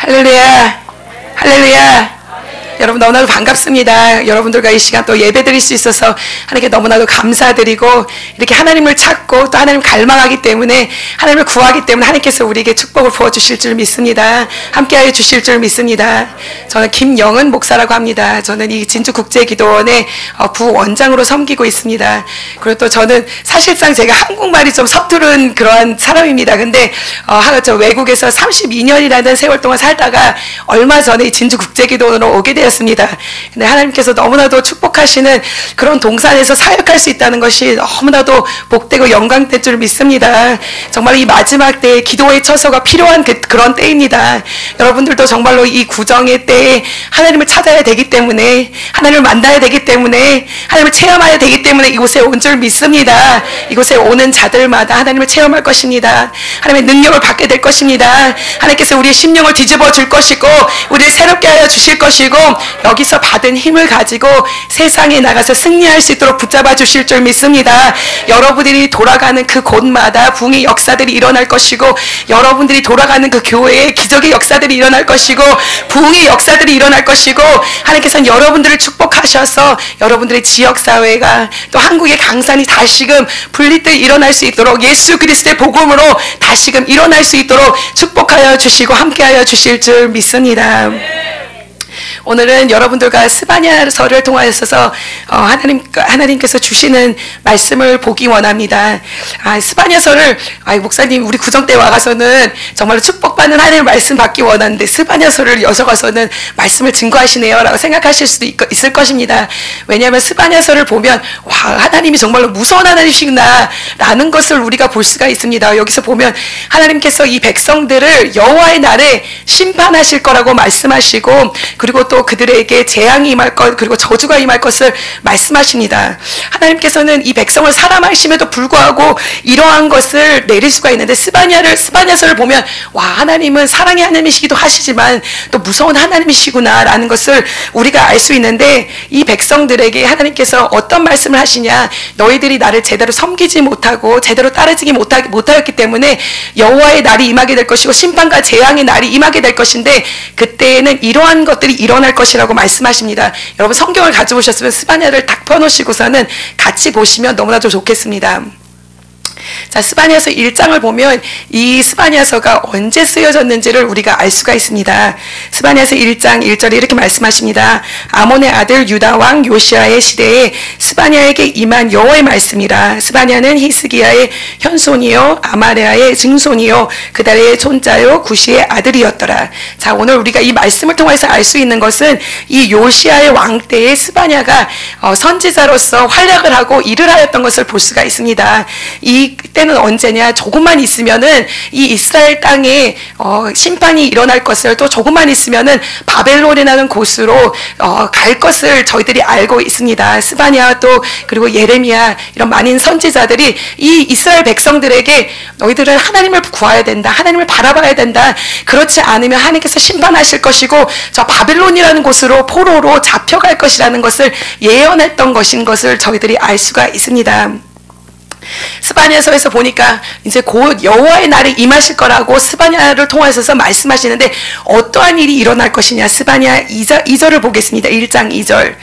할렐루야, 할렐루야. 여러분 너무나도 반갑습니다. 여러분들과 이 시간 또 예배 드릴 수 있어서 하나님께 너무나도 감사드리고, 이렇게 하나님을 찾고 또 하나님을 갈망하기 때문에, 하나님을 구하기 때문에 하나님께서 우리에게 축복을 부어주실 줄 믿습니다. 함께하여 주실 줄 믿습니다. 저는 김영은 목사라고 합니다. 저는 이 진주국제기도원의 부원장으로 섬기고 있습니다. 그리고 또 저는 사실상 제가 한국말이 좀 서투른 그런 사람입니다. 근데 저 외국에서 32년이라는 세월 동안 살다가 얼마 전에 이 진주국제기도원으로 오게 되었습니다. 근데 하나님께서 너무나도 축복하시는 그런 동산에서 사역할 수 있다는 것이 너무나도 복되고 영광될 줄 믿습니다. 정말 이 마지막 때에 기도의 처소가 필요한 그런 때입니다. 여러분들도 정말로 이 구정의 때에 하나님을 찾아야 되기 때문에, 하나님을 만나야 되기 때문에, 하나님을 체험해야 되기 때문에 이곳에 온 줄 믿습니다. 이곳에 오는 자들마다 하나님을 체험할 것입니다. 하나님의 능력을 받게 될 것입니다. 하나님께서 우리의 심령을 뒤집어 줄 것이고, 우리를 새롭게 하여 주실 것이고, 여기서 받은 힘을 가지고 세상에 나가서 승리할 수 있도록 붙잡아 주실 줄 믿습니다. 여러분들이 돌아가는 그 곳마다 부흥의 역사들이 일어날 것이고, 여러분들이 돌아가는 그 교회에 기적의 역사들이 일어날 것이고, 부흥의 역사들이 일어날 것이고, 하나님께서는 여러분들을 축복하셔서 여러분들의 지역사회가, 또 한국의 강산이 다시금 분리돼 일어날 수 있도록, 예수 그리스도의 복음으로 다시금 일어날 수 있도록 축복하여 주시고 함께하여 주실 줄 믿습니다. 오늘은 여러분들과 스바냐서를 통하여서 하나님께서 주시는 말씀을 보기 원합니다. 스바냐서를 목사님 우리 구정 때 와가서는 정말로 축복받는 하나님의 말씀 받기 원하는데 스바냐서를 여서가서는 말씀을 증거하시네요 라고 생각하실 수도 있을 것입니다. 왜냐하면 스바냐서를 보면 와, 하나님이 정말로 무서운 하나님이시구나 라는 것을 우리가 볼 수가 있습니다. 여기서 보면 하나님께서 이 백성들을 여호와의 날에 심판하실 거라고 말씀하시고, 그리고 또 그들에게 재앙이 임할 것, 그리고 저주가 임할 것을 말씀하십니다. 하나님께서는 이 백성을 사랑하심에도 불구하고 이러한 것을 내릴 수가 있는데, 스바냐서를 보면 와, 하나님은 사랑의 하나님이시기도 하시지만 또 무서운 하나님이시구나 라는 것을 우리가 알 수 있는데, 이 백성들에게 하나님께서 어떤 말씀을 하시냐, 너희들이 나를 제대로 섬기지 못하고 제대로 따르지 못하였기 때문에 여호와의 날이 임하게 될 것이고 심판과 재앙의 날이 임하게 될 것인데, 그때에는 이러한 것들이 일어날 것이라고 말씀하십니다. 여러분 성경을 가져오셨으면 스바냐를 딱 펴놓으시고서는 같이 보시면 너무나도 좋겠습니다. 자, 스바냐서 1장을 보면 이 스바냐서가 언제 쓰여졌는지를 우리가 알 수가 있습니다. 스바냐서 1장 1절에 이렇게 말씀하십니다. 아몬의 아들 유다 왕 요시아의 시대에 스바냐에게 임한 여호와의 말씀이라. 스바냐는 히스기야의 현손이요 아마레아의 증손이요 그달의 손자요 구시의 아들이었더라. 자, 오늘 우리가 이 말씀을 통해서 알 수 있는 것은 이 요시아의 왕 때에 스바냐가 선지자로서 활약을 하고 일을 하였던 것을 볼 수가 있습니다. 이 때는 언제냐, 조금만 있으면은 이 이스라엘 땅에 심판이 일어날 것을, 또 조금만 있으면은 바벨론이라는 곳으로 갈 것을 저희들이 알고 있습니다. 스바냐 또 그리고 예레미야 이런 많은 선지자들이 이 이스라엘 백성들에게 너희들은 하나님을 구해야 된다, 하나님을 바라봐야 된다, 그렇지 않으면 하나님께서 심판하실 것이고 저 바벨론이라는 곳으로 포로로 잡혀갈 것이라는 것을 예언했던 것인 것을 저희들이 알 수가 있습니다. 스바냐서에서 보니까 이제 곧 여호와의 날이 임하실 거라고 스바냐를 통해서 말씀하시는데, 어떠한 일이 일어날 것이냐, 스바냐 2절을 보겠습니다. 1장 2절.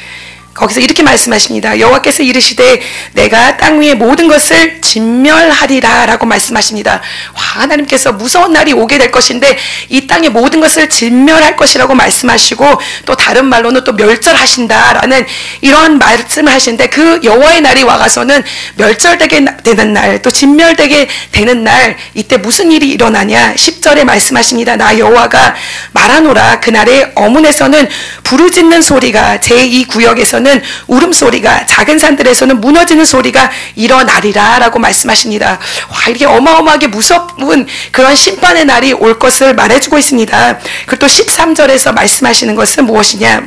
거기서 이렇게 말씀하십니다. 여호와께서 이르시되 내가 땅 위의 모든 것을 진멸하리라 라고 말씀하십니다. 와, 하나님께서 무서운 날이 오게 될 것인데 이 땅의 모든 것을 진멸할 것이라고 말씀하시고, 또 다른 말로는 또 멸절하신다라는 이런 말씀을 하시는데, 그 여호와의 날이 와가서는 멸절되게 되는 날, 또 진멸되게 되는 날, 이때 무슨 일이 일어나냐, 10절에 말씀하십니다. 나 여호와가 말하노라. 그날에 어문에서는 부르짖는 소리가, 제2구역에서는 울음소리가, 작은 산들에서는 무너지는 소리가 일어나리라 라고 말씀하십니다. 와, 이렇게 어마어마하게 무서운 그런 심판의 날이 올 것을 말해주고 있습니다. 그리고 또 13절에서 말씀하시는 것은 무엇이냐,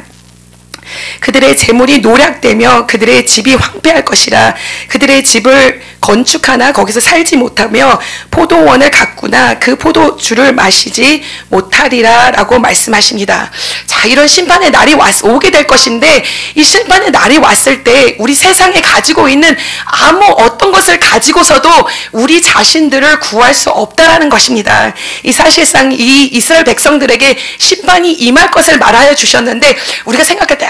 그들의 재물이 노략되며 그들의 집이 황폐할 것이라. 그들의 집을 건축하나 거기서 살지 못하며 포도원을 가꾸나 그 포도주를 마시지 못하리라 라고 말씀하십니다. 자, 이런 심판의 날이 오게 될 것인데 이 심판의 날이 왔을 때 우리 세상에 가지고 있는 아무 어떤 것을 가지고서도 우리 자신들을 구할 수 없다라는 것입니다. 이 사실상 이 이스라엘 백성들에게 심판이 임할 것을 말하여 주셨는데 우리가 생각할 때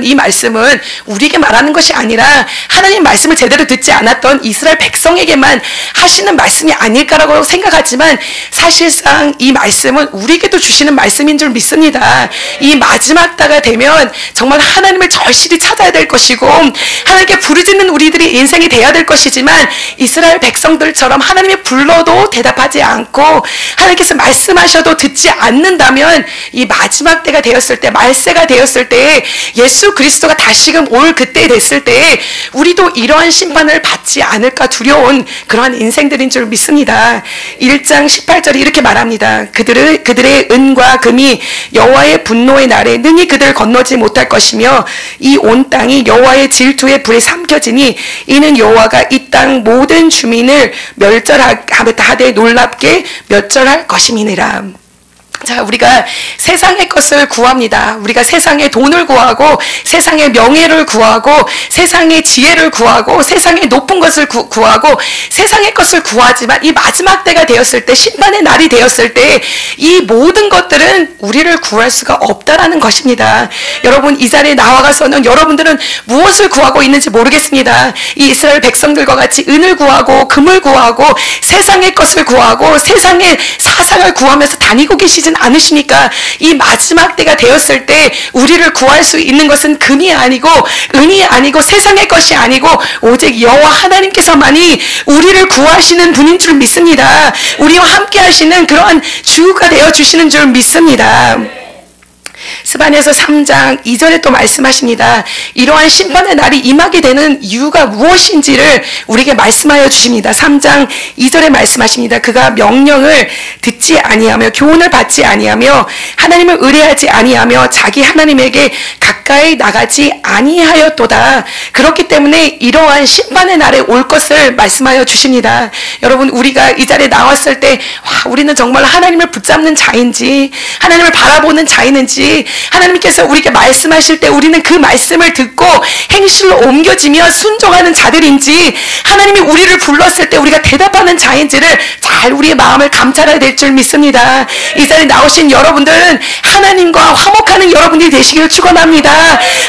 이 말씀은 우리에게 말하는 것이 아니라 하나님 말씀을 제대로 듣지 않았던 이스라엘 백성에게만 하시는 말씀이 아닐까라고 생각하지만 사실상 이 말씀은 우리에게도 주시는 말씀인 줄 믿습니다. 이 마지막 때가 되면 정말 하나님을 절실히 찾아야 될 것이고 하나님께 부르짖는 우리들이 인생이 돼야 될 것이지만 이스라엘 백성들처럼 하나님이 불러도 대답하지 않고 하나님께서 말씀하셔도 듣지 않는다면 이 마지막 때가 되었을 때 말세가 되었을 때 예수 그리스도가 다시금 올 그때 됐을 때 우리도 이러한 심판을 받지 않을까 두려운 그러한 인생들인 줄 믿습니다. 1장 18절이 이렇게 말합니다. 그들의 은과 금이 여호와의 분노의 날에 능히 그들을 건너지 못할 것이며 이 온 땅이 여호와의 질투의 불에 삼켜지니 이는 여호와가 이 땅 모든 주민을 멸절하되 놀랍게 멸절할 것임이니라. 자, 우리가 세상의 것을 구합니다. 우리가 세상의 돈을 구하고 세상의 명예를 구하고 세상의 지혜를 구하고 세상의 높은 것을 구하고 세상의 것을 구하지만 이 마지막 때가 되었을 때 심판의 날이 되었을 때 이 모든 것들은 우리를 구할 수가 없다라는 것입니다. 여러분 이 자리에 나와가서는 여러분들은 무엇을 구하고 있는지 모르겠습니다. 이 이스라엘 백성들과 같이 은을 구하고 금을 구하고 세상의 것을 구하고 세상의 사상을 구하면서 다니고 계시지 않으십니까? 이 마지막 때가 되었을 때 우리를 구할 수 있는 것은 금이 아니고 은이 아니고 세상의 것이 아니고 오직 여호와 하나님께서만이 우리를 구하시는 분인 줄 믿습니다. 우리와 함께 하시는 그러한 주가 되어주시는 줄 믿습니다. 스바냐서 3장 2절에 또 말씀하십니다. 이러한 심판의 날이 임하게 되는 이유가 무엇인지를 우리에게 말씀하여 주십니다. 3장 2절에 말씀하십니다. 그가 명령을 듣지 아니하며 교훈을 받지 아니하며 하나님을 의뢰하지 아니하며 자기 하나님에게 가까이 나가지 아니하였도다. 그렇기 때문에 이러한 심판의 날에 올 것을 말씀하여 주십니다. 여러분 우리가 이 자리에 나왔을 때 우리는 정말 하나님을 붙잡는 자인지 하나님을 바라보는 자인지 하나님께서 우리에게 말씀하실 때 우리는 그 말씀을 듣고 행실로 옮겨지며 순종하는 자들인지 하나님이 우리를 불렀을 때 우리가 대답하는 자인지를 잘 우리의 마음을 감찰해야 될 줄 믿습니다. 이 자리에 나오신 여러분들은 하나님과 화목하는 여러분들이 되시기를 축원합니다.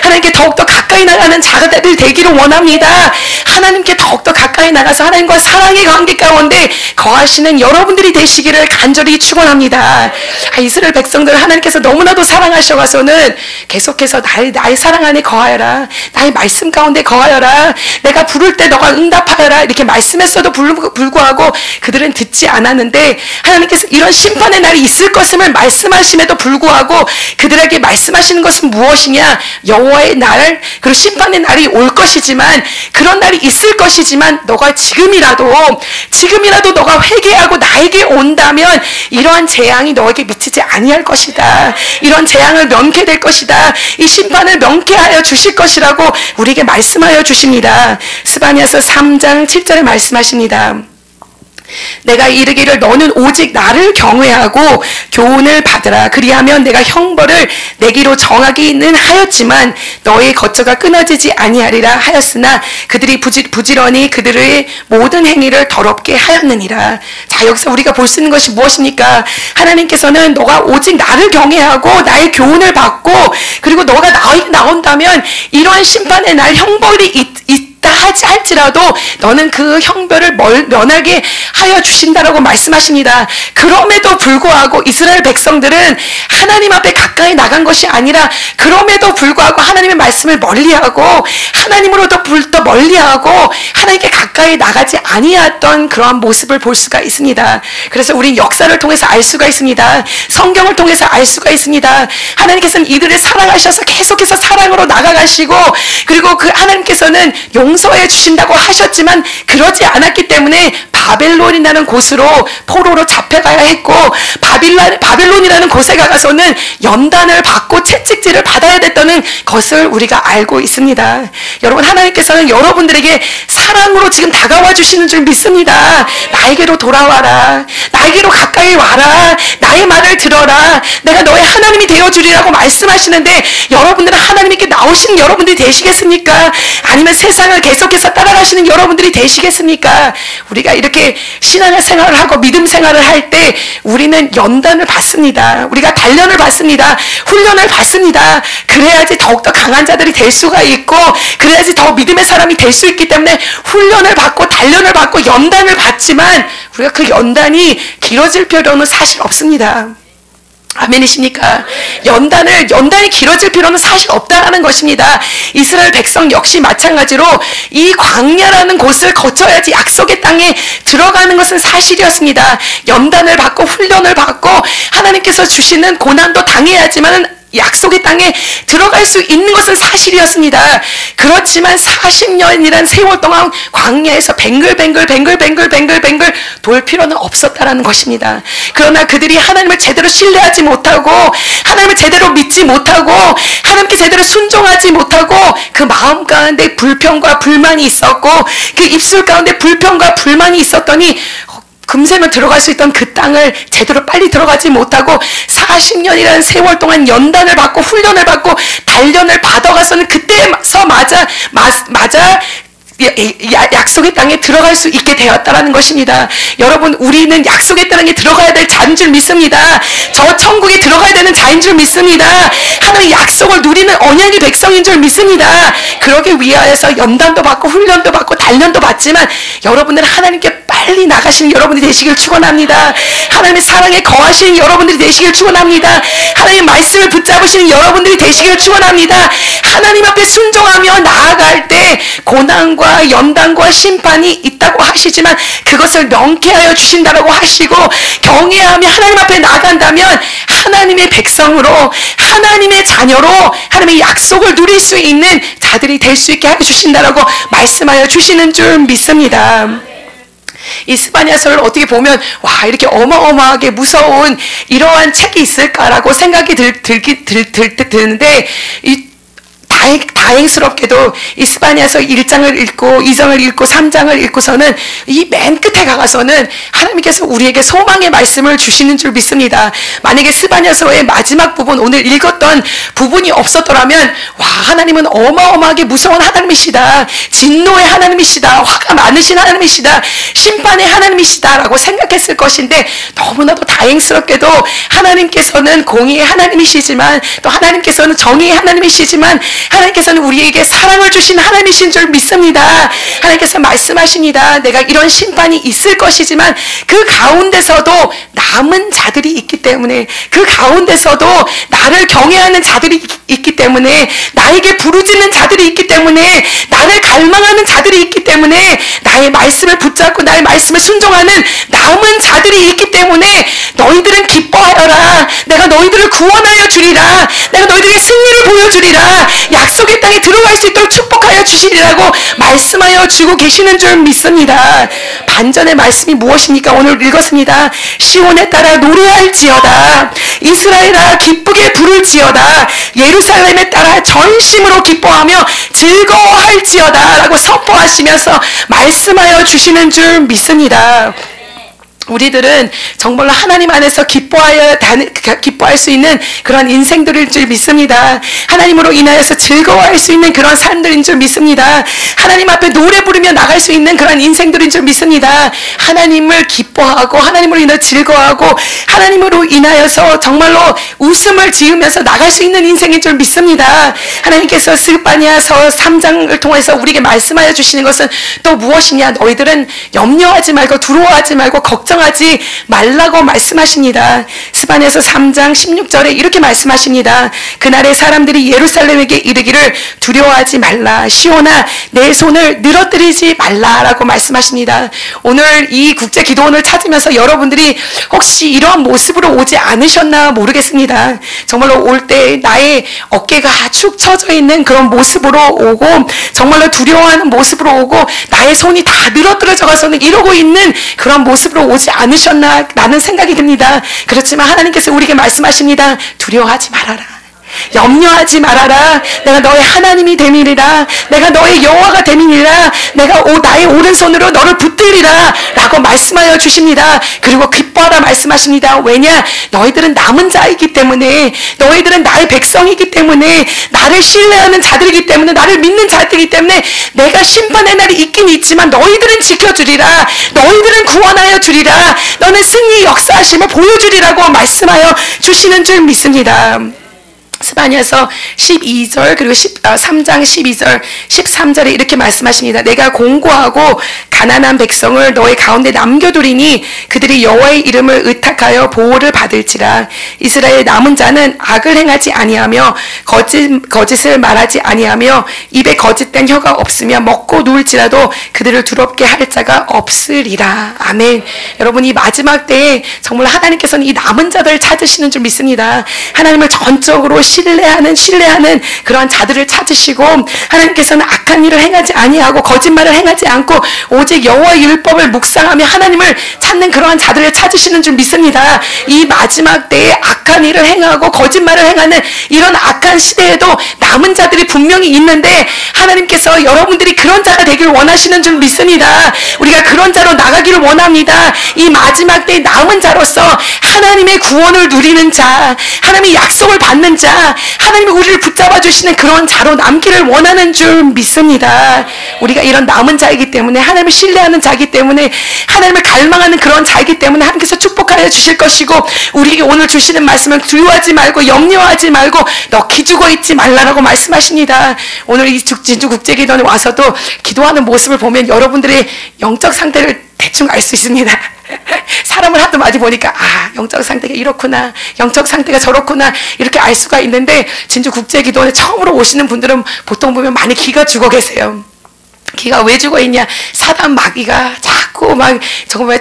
하나님께 더욱더 가까이 나가는 자가들 되기를 원합니다. 하나님께 더욱더 가까이 나가서 하나님과 사랑의 관계 가운데 거하시는 여러분들이 되시기를 간절히 축원합니다. 이스라엘 백성들 하나님께서 너무나도 사랑하셔가서는 계속해서 나의 사랑 안에 거하여라. 나의 말씀 가운데 거하여라. 내가 부를 때 너가 응답하여라. 이렇게 말씀했어도 불구하고 그들은 듣지 않았는데 하나님께서 이런 심판의 날이 있을 것임을 말씀하심에도 불구하고 그들에게 말씀하시는 것은 무엇이냐? 여호와의 날 그리고 심판의 날이 올 것이지만 그런 날이 있을 것이지만 너가 지금이라도 너가 회개하고 나에게 온다면 이러한 재앙이 너에게 미치지 아니할 것이다. 이런 재앙을 면케 될 것이다. 이 심판을 면케하여 주실 것이라고 우리에게 말씀하여 주십니다. 스바냐서 3장 7절에 말씀하십니다. 내가 이르기를 너는 오직 나를 경외하고 교훈을 받으라. 그리하면 내가 형벌을 내기로 정하기는 하였지만 너의 거처가 끊어지지 아니하리라 하였으나 그들이 부지런히 그들의 모든 행위를 더럽게 하였느니라. 자, 여기서 우리가 볼 수 있는 것이 무엇입니까? 하나님께서는 너가 오직 나를 경외하고 나의 교훈을 받고 그리고 너가 나온다면 이러한 심판의 날 형벌이 있다 할지라도 너는 그 형벌을 면하게 하여 주신다라고 말씀하십니다. 그럼에도 불구하고 이스라엘 백성들은 하나님 앞에 가까이 나간 것이 아니라 그럼에도 불구하고 하나님의 말씀을 멀리하고 하나님으로부터 멀리하고 하나님께 가까이 나가지 아니했던 그러한 모습을 볼 수가 있습니다. 그래서 우린 역사를 통해서 알 수가 있습니다. 성경을 통해서 알 수가 있습니다. 하나님께서는 이들을 사랑하셔서 계속해서 사랑으로 나가가시고 그리고 그 하나님께서는 용서해 주신다고 하셨지만 그러지 않았기 때문에 바벨론이라는 곳으로 포로로 잡혀가야 했고 바벨론 바벨론이라는 곳에 가서는 연단을 받고 채찍질을 받아야 됐다는 것을 우리가 알고 있습니다. 여러분, 하나님께서는 여러분들에게 사랑으로 지금 다가와 주시는 줄 믿습니다. 나에게로 돌아와라. 나에게로 가까이 와라. 나의 말을 들어라. 내가 너의 하나님이 되어주리라고 말씀하시는데, 여러분들은 하나님께 나오시는 여러분들이 되시겠습니까? 아니면 세상을 계속해서 따라가시는 여러분들이 되시겠습니까? 우리가 이렇게 신앙생활을 하고 믿음 생활을 할 때 우리는 연단을 받습니다. 우리가 단련을 받습니다. 훈련을 받습니다. 그래야지 더욱더 강한 자들이 될 수가 있고, 그래야지 더 믿음의 사람이 될 수 있기 때문에 훈련을 받고 단련을 받고 연단을 받지만, 우리가 그 연단이 길어질 필요는 사실 없습니다. 아멘이십니까? 연단이 길어질 필요는 사실 없다라는 것입니다. 이스라엘 백성 역시 마찬가지로 이 광야라는 곳을 거쳐야지 약속의 땅에 들어가는 것은 사실이었습니다. 연단을 받고 훈련을 받고 하나님께서 주시는 고난도 당해야지만 약속의 땅에 들어갈 수 있는 것은 사실이었습니다. 그렇지만 40년이란 세월 동안 광야에서 뱅글뱅글 돌 필요는 없었다라는 것입니다. 그러나 그들이 하나님을 제대로 신뢰하지 못하고, 하나님을 제대로 믿지 못하고, 하나님께 제대로 순종하지 못하고, 그 마음 가운데 불평과 불만이 있었고, 그 입술 가운데 불평과 불만이 있었더니 금세면 들어갈 수 있던 그 땅을 제대로 빨리 들어가지 못하고 40년이라는 세월 동안 연단을 받고 훈련을 받고 단련을 받아가서는 그때서 맞아 약속의 땅에 들어갈 수 있게 되었다라는 것입니다. 여러분, 우리는 약속의 땅에 들어가야 될 자인 줄 믿습니다. 저 천국에 들어가야 되는 자인 줄 믿습니다. 하나님의 약속을 누리는 언약의 백성인 줄 믿습니다. 그러기 위하여서 연단도 받고 훈련도 받고 단련도 받지만, 여러분들은 하나님께 빨리 나가시는 여러분들이 되시길 축원합니다. 하나님의 사랑에 거하시는 여러분들이 되시길 축원합니다. 하나님의 말씀을 붙잡으시는 여러분들이 되시길 축원합니다. 하나님 앞에 순종하며 나아갈 때 고난과 연단과 심판이 있다고 하시지만 그것을 명쾌하여 주신다라고 하시고, 경외하며 하나님 앞에 나간다면 하나님의 백성으로, 하나님의 자녀로 하나님의 약속을 누릴 수 있는 자들이 될 수 있게 해주신다라고 말씀하여 주시는 줄 믿습니다. 이 스바냐서를 어떻게 보면 와, 이렇게 어마어마하게 무서운 이러한 책이 있을까라고 생각이 드는데, 다행스럽게도 이 스바냐서 1장을 읽고 2장을 읽고 3장을 읽고서는 이 맨 끝에 가서는 하나님께서 우리에게 소망의 말씀을 주시는 줄 믿습니다. 만약에 스바냐서의 마지막 부분, 오늘 읽었던 부분이 없었더라면, 와, 하나님은 어마어마하게 무서운 하나님이시다, 진노의 하나님이시다, 화가 많으신 하나님이시다, 심판의 하나님이시다 라고 생각했을 것인데, 너무나도 다행스럽게도 하나님께서는 공의의 하나님이시지만, 또 하나님께서는 정의의 하나님이시지만, 하나님께서는 우리에게 사랑을 주신 하나님이신 줄 믿습니다. 하나님께서 말씀하십니다. 내가 이런 심판이 있을 것이지만 그 가운데서도 남은 자들이 있기 때문에, 그 가운데서도 나를 경외하는 자들이 있기 때문에, 나에게 부르짖는 자들이 있기 때문에, 나를 갈망하는 자들이 있기 때문에, 나의 말씀을 붙잡고 나의 말씀을 순종하는 남은 자들이 있기 때문에 너희들은 기뻐하여라. 내가 너희들을 구원하여 주리라. 내가 너희들에게 승리를 보여주리라. 약속의 땅에 들어갈 수 있도록 축복하여 주시리라고 말씀하여 주고 계시는 줄 믿습니다. 반전의 말씀이 무엇입니까? 오늘 읽었습니다. 시온에 따라 노래할지어다. 이스라엘아 기쁘게 부를지어다. 예루살렘에 따라 전심으로 기뻐하며 즐거워할지어다 라고 선포하시면서 말씀하여 주시는 줄 믿습니다. 우리들은 정말로 하나님 안에서 기뻐할 수 있는 그런 인생들일 줄 믿습니다. 하나님으로 인하여서 즐거워할 수 있는 그런 삶들인 줄 믿습니다. 하나님 앞에 노래 부르며 나갈 수 있는 그런 인생들인 줄 믿습니다. 하나님을 기뻐하고 하나님으로 인하여 즐거워하고 하나님으로 인하여서 정말로 웃음을 지으면서 나갈 수 있는 인생인 줄 믿습니다. 하나님께서 스바냐서 3장을 통해서 우리에게 말씀하여 주시는 것은 또 무엇이냐? 너희들은 염려하지 말고 두려워하지 말고 걱정하지 말라고 말씀하십니다. 스바냐서 3장 16절에 이렇게 말씀하십니다. 그날의 사람들이 예루살렘에게 이르기를 두려워하지 말라. 시온아 내 손을 늘어뜨리지 말라라고 말씀하십니다. 오늘 이 국제기도원을 찾으면서 여러분들이 혹시 이러한 모습으로 오지 않으셨나 모르겠습니다. 정말로 올 때 나의 어깨가 축 처져 있는 그런 모습으로 오고, 정말로 두려워하는 모습으로 오고, 나의 손이 다 늘어뜨려져 가서는 이러고 있는 그런 모습으로 오지 오지 않으셨나 라는 생각이 듭니다. 그렇지만 하나님께서 우리에게 말씀하십니다. 두려워하지 말아라. 염려하지 말아라. 내가 너의 하나님이 됨이니라. 내가 너의 여호와가 됨이니라. 내가 나의 오른손으로 너를 붙들리라 라고 말씀하여 주십니다. 그리고 기뻐하라 말씀하십니다. 왜냐? 너희들은 남은 자이기 때문에, 너희들은 나의 백성이기 때문에, 나를 신뢰하는 자들이기 때문에, 나를 믿는 자들이기 때문에 내가 심판의 날이 있긴 있지만 너희들은 지켜주리라. 너희들은 구원하여 주리라. 너는 승리의 역사하심을 보여주리라고 말씀하여 주시는 줄 믿습니다. 스바냐서 12절 그리고 3장 12절 13절에 이렇게 말씀하십니다. 내가 공고하고 가난한 백성을 너의 가운데 남겨두리니 그들이 여호와의 이름을 의탁하여 보호를 받을지라. 이스라엘 남은 자는 악을 행하지 아니하며 거짓을 말하지 아니하며 입에 거짓된 혀가 없으며 먹고 누울지라도 그들을 두렵게 할 자가 없으리라. 아멘. 여러분, 이 마지막 때에 정말 하나님께서는 이 남은 자들을 찾으시는 줄 믿습니다. 하나님을 전적으로 신뢰하는 그러한 자들을 찾으시고, 하나님께서는 악한 일을 행하지 아니하고 거짓말을 행하지 않고 오직 여호와의 율법을 묵상하며 하나님을 찾는 그러한 자들을 찾으시는 줄 믿습니다. 이 마지막 때에 악한 일을 행하고 거짓말을 행하는 이런 악한 시대에도 남은 자들이 분명히 있는데 하나님께서 여러분들이 그런 자가 되기를 원하시는 줄 믿습니다. 우리가 그런 자로 나가기를 원합니다. 이 마지막 때에 남은 자로서 하나님의 구원을 누리는 자, 하나님의 약속을 받는 자, 하나님이 우리를 붙잡아 주시는 그런 자로 남기를 원하는 줄 믿습니다. 우리가 이런 남은 자이기 때문에, 하나님을 신뢰하는 자이기 때문에, 하나님을 갈망하는 그런 자이기 때문에 하나님께서 축복하여 주실 것이고, 우리에게 오늘 주시는 말씀은 두려워하지 말고 염려하지 말고 너 기죽어 있지 말라라고 말씀하십니다. 오늘 이 진주국제기도원에 와서도 기도하는 모습을 보면 여러분들의 영적 상태를 대충 알 수 있습니다. 사람을 하도 많이 보니까 영적 상태가 이렇구나, 영적 상태가 저렇구나 이렇게 알 수가 있는데, 진주국제기도원에 처음으로 오시는 분들은 보통 보면 많이 기가 죽어 계세요. 기가 왜 죽어 있냐? 사단 마귀가 자꾸 막 정말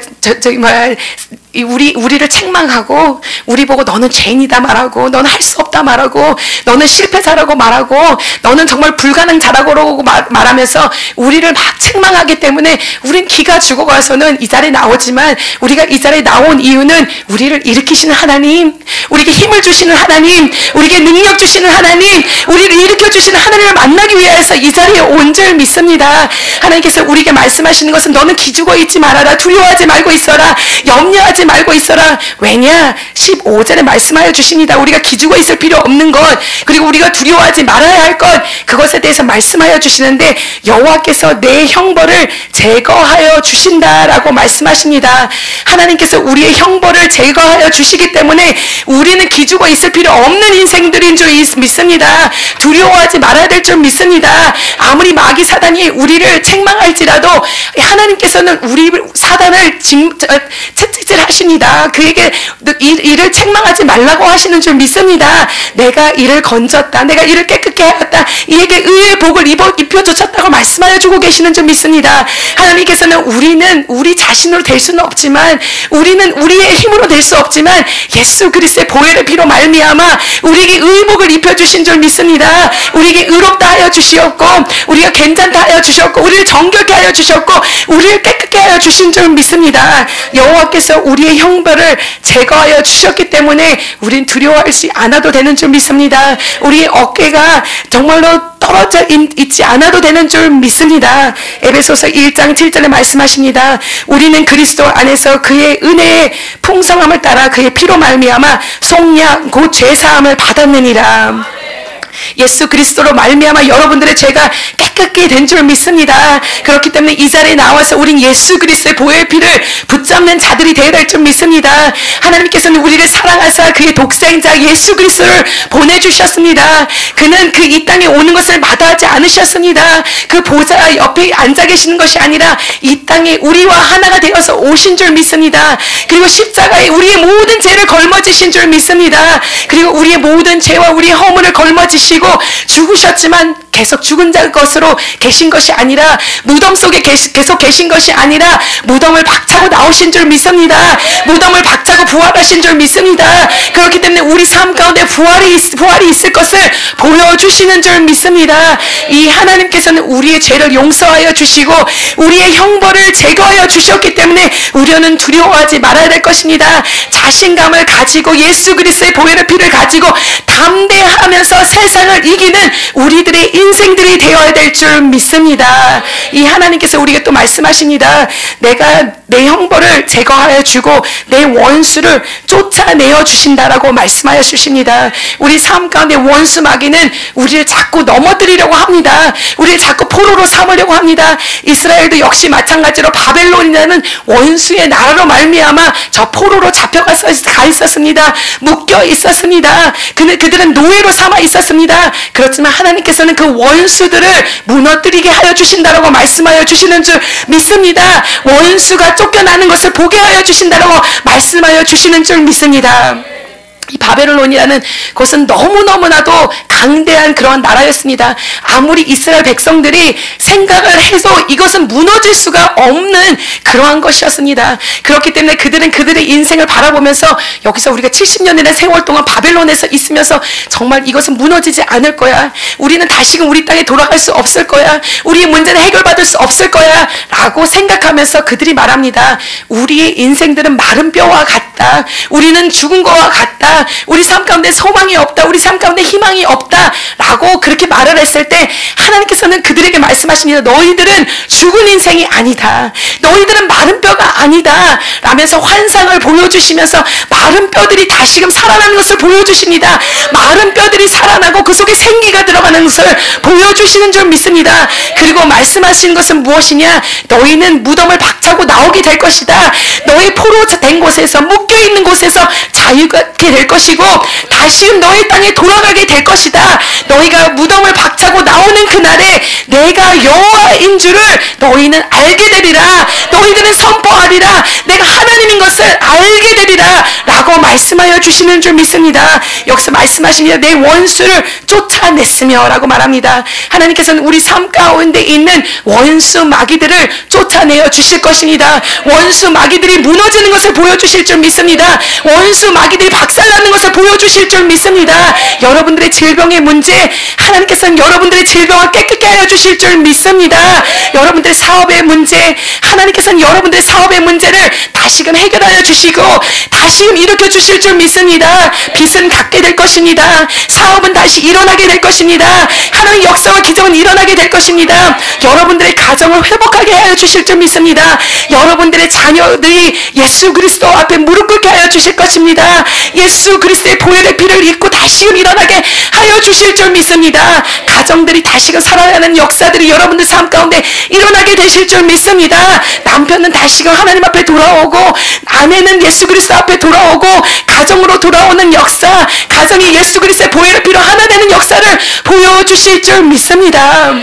우리를 책망하고 우리 보고 너는 죄인이다 말하고, 너는 할 수 없다 말하고, 너는 실패자라고 말하고, 너는 정말 불가능자라고 말하면서 우리를 막 책망하기 때문에 우린 기가 죽어가서는 이 자리에 나오지만, 우리가 이 자리에 나온 이유는 우리를 일으키시는 하나님, 우리에게 힘을 주시는 하나님, 우리에게 능력 주시는 하나님, 우리를 일으켜주시는 하나님을 만나기 위해서 이 자리에 온 줄 믿습니다. 하나님께서 우리에게 말씀하시는 것은 너는 기죽어 있지 말아라, 두려워하지 말고 있어라, 염려하지 말고 있어라. 왜냐? 15절에 말씀하여 주십니다. 우리가 기죽어 있을 필요 없는 것, 그리고 우리가 두려워하지 말아야 할 것, 그것에 대해서 말씀하여 주시는데, 여호와께서 내 형벌을 제거하여 주신다라고 말씀하십니다. 하나님께서 우리의 형벌을 제거하여 주시기 때문에 우리는 기죽어 있을 필요 없는 인생들인 줄 믿습니다. 두려워하지 말아야 될 줄 믿습니다. 아무리 마귀 사단이 우리를 책망할지라도 하나님께서는 우리 사단을 채찍질 하십니다. 그에게 이를 책망하지 말라고 하시는 줄 믿습니다. 내가 이를 건졌다, 내가 이를 깨끗게 하였다, 이에게 의의 복을 입혀주셨다고 말씀하여 주고 계시는 줄 믿습니다. 하나님께서는 우리는 우리 자신으로 될 수는 없지만, 우리는 우리의 힘으로 될 수 없지만 예수 그리스도의 보혈의 피로 말미암아 우리에게 의복을 입혀주신 줄 믿습니다. 우리에게 의롭다 하여 주시었고, 우리가 괜찮다 하여 주셨고, 우리를 정결케 하여 주셨고, 우리를 깨끗게 하여 주신 줄 믿습니다. 여호와께서 우리의 형벌을 제거하여 주셨기 때문에 우린 두려워하지 않아도 되는 줄 믿습니다. 우리의 어깨가 정말로 떨어져 있지 않아도 되는 줄 믿습니다. 에베소서 1장 7절에 말씀하십니다. 우리는 그리스도 안에서 그의 은혜의 풍성함을 따라 그의 피로 말미암아 속량 곧 죄사함을 받았느니라. 예수 그리스도로 말미암아 여러분들의 죄가 깨끗게 된 줄 믿습니다. 그렇기 때문에 이 자리에 나와서 우린 예수 그리스도의 보혈 피를 붙잡는 자들이 되어야 될 줄 믿습니다. 하나님께서는 우리를 사랑하사 그의 독생자 예수 그리스도를 보내주셨습니다. 그는 그 이 땅에 오는 것을 마다하지 않으셨습니다. 그 보좌 옆에 앉아 계시는 것이 아니라 이 땅에 우리와 하나가 되어서 오신 줄 믿습니다. 그리고 십자가에 우리의 모든 죄를 걸머지신 줄 믿습니다. 그리고 우리의 모든 죄와 우리의 허물을 걸머지시고 죽으셨지만 계속 죽은 자 것으로 계신 것이 아니라, 무덤 속에 계속 계신 것이 아니라 무덤을 박차고 나오신 줄 믿습니다. 무덤을 박차고 부활하신 줄 믿습니다. 그렇기 때문에 우리 삶 가운데 부활이 있을 것을 보여주시는 줄 믿습니다. 이 하나님께서는 우리의 죄를 용서하여 주시고 우리의 형벌을 제거하여 주셨기 때문에 우리는 두려워하지 말아야 될 것입니다. 자신감을 가지고 예수 그리스도의 보혈의 피를 가지고 담대하면서 세상을 이기는 우리들의 인생들이 되어야 될 줄 믿습니다. 이 하나님께서 우리에게 또 말씀하십니다. 내가 내 형벌을 제거하여 주고 내 원수를 쫓아내어 주신다라고 말씀하여 주십니다. 우리 삶 가운데 원수 마귀는 우리를 자꾸 넘어뜨리려고 합니다. 우리를 자꾸 포로로 삼으려고 합니다. 이스라엘도 역시 마찬가지로 바벨론이라는 원수의 나라로 말미암아 저 포로로 잡혀가 있었습니다. 묶여 있었습니다. 그들은 노예로 삼아 있었습니다. 그렇지만 하나님께서는 그 원수들을 무너뜨리게 하여 주신다라고 말씀하여 주시는 줄 믿습니다. 원수가 쫓겨나는 것을 보게 하여 주신다라고 말씀하여 주시는 줄 믿습니다. 이 바벨론이라는 곳은 너무너무나도 강대한 그런 나라였습니다. 아무리 이스라엘 백성들이 생각을 해도 이것은 무너질 수가 없는 그러한 것이었습니다. 그렇기 때문에 그들은 그들의 인생을 바라보면서 여기서 우리가 70년이라는 세월 동안 바벨론에서 있으면서 정말 이것은 무너지지 않을 거야. 우리는 다시금 우리 땅에 돌아갈 수 없을 거야. 우리의 문제는 해결받을 수 없을 거야 라고 생각하면서 그들이 말합니다. 우리의 인생들은 마른 뼈와 같다. 우리는 죽은 것과 같다. 우리 삶 가운데 소망이 없다. 우리 삶 가운데 희망이 없다 라고 그렇게 말을 했을 때 하나님께서는 그들에게 말씀하십니다. 너희들은 죽은 인생이 아니다. 너희들은 마른 뼈가 아니다 라면서 환상을 보여주시면서 마른 뼈들이 다시금 살아나는 것을 보여주십니다. 마른 뼈들이 살아나고 그 속에 생기가 들어가는 것을 보여주시는 줄 믿습니다. 그리고 말씀하시는 것은 무엇이냐? 너희는 무덤을 박차고 나오게 될 것이다. 너희 포로 된 곳에서 묶여있는 곳에서 자유케 될 것이고 다시금 너희 땅에 돌아가게 될 것이다. 너희가 무덤을 박차고 나오는 그날에 내가 여호와인 줄을 너희는 알게 되리라. 너희들은 선포하리라. 내가 하나님인 것을 알게 되리라 라고 말씀하여 주시는 줄 믿습니다. 여기서 말씀하십니다. 내 원수를 쫓아냈으며 라고 말합니다. 하나님께서는 우리 삶 가운데 있는 원수 마귀들을 쫓아내어 주실 것입니다. 원수 마귀들이 무너지는 것을 보여주실 줄 믿습니다. 원수 마귀들이 박살나는 것을 보여주실 줄 믿습니다. 여러분들의 질병의 문제 하나님께서는 여러분들의 질병을 깨끗게 하여 주실 줄 믿습니다. 여러분들의 사업의 문제 하나님께서는 여러분들의 사업의 문제를 다시금 해결하여 주시고 다시금 일으켜 주실 줄 믿습니다. 빚은 갚게 될 것입니다. 사업은 다시 일어나게 될 것입니다. 하나님의 역사와 기적은 일어나게 될 것입니다. 여러분들의 가정을 회복하게 하여 주실 줄 믿습니다. 여러분들의 자녀들이 예수 그리스도 앞에 무릎 꿇게 하여 주실 것입니다. 예수 그리스도의 보혈의 피를 입고 다시금 일어나게 하여 주실 줄 믿습니다. 가정들이 다시금 살아나는 역사들이 여러분들 삶 가운데 일어나게 되실 줄 믿습니다. 남편은 다시금 하나님 앞에 돌아오고 아내는 예수 그리스도 앞에 돌아오고 가정으로 돌아오는 역사, 가정이 예수 그리스도의 보혈의 피로 하나 되는 역사를 보여주실 줄 믿습니다.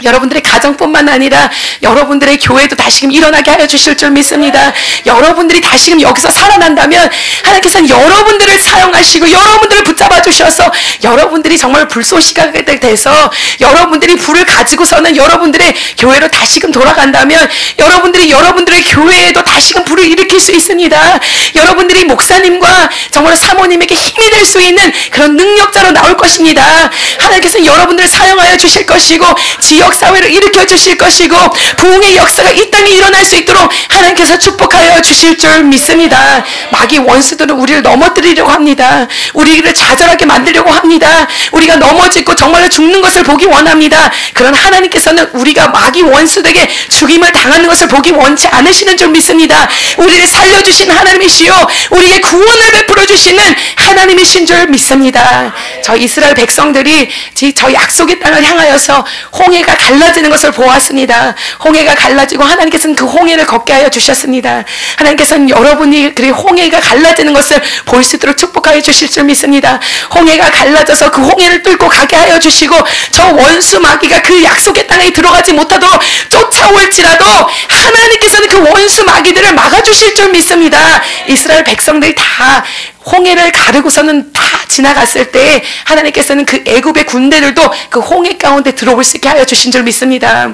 여러분들의 가정뿐만 아니라 여러분들의 교회도 다시금 일어나게 하여 주실 줄 믿습니다. 여러분들이 다시금 여기서 살아난다면 하나님께서는 여러분들을 사용하시고 여러분들을 붙잡아 주셔서 여러분들이 정말 불쏘시가 돼서 여러분들이 불을 가지고서는 여러분들의 교회로 다시금 돌아간다면 여러분들의 교회에도 다시금 불을 일으킬 수 있습니다. 여러분들이 목사님과 정말 사모님에게 힘이 될 수 있는 그런 능력자로 나올 것입니다. 하나님께서는 여러분들을 사용하여 주실 것이고 지역 사회를 일으켜 주실 것이고 부흥의 역사가 이 땅에 일어날 수 있도록 하나님께서 축복하여 주실 줄 믿습니다. 마귀 원수들은 우리를 넘어뜨리려고 합니다. 우리를 좌절하게 만들려고 합니다. 우리가 넘어지고 정말로 죽는 것을 보기 원합니다. 그러나 하나님께서는 우리가 마귀 원수들에게 죽임을 당하는 것을 보기 원치 않으시는 줄 믿습니다. 우리를 살려주신 하나님이시요 우리에게 구원을 베풀어 주시는 하나님이신 줄 믿습니다. 저 이스라엘 백성들이 저 약속의 땅을 향하여서 홍해가 갈라지는 것을 보았습니다. 홍해가 갈라지고 하나님께서는 그 홍해를 걷게 하여 주셨습니다. 하나님께서는 여러분이 그 홍해가 갈라지는 것을 볼 수 있도록 축복하여 주실 줄 믿습니다. 홍해가 갈라져서 그 홍해를 뚫고 가게 하여 주시고 저 원수 마귀가 그 약속의 땅에 들어가지 못하도록 쫓아올지라도 하나님께서는 그 원수 마귀들을 막아주실 줄 믿습니다. 이스라엘 백성들이 다 홍해를 가르고서는 다 지나갔을 때 하나님께서는 그 애굽의 군대들도 그 홍해 가운데 들어올 수 있게 하여 주신 줄 믿습니다.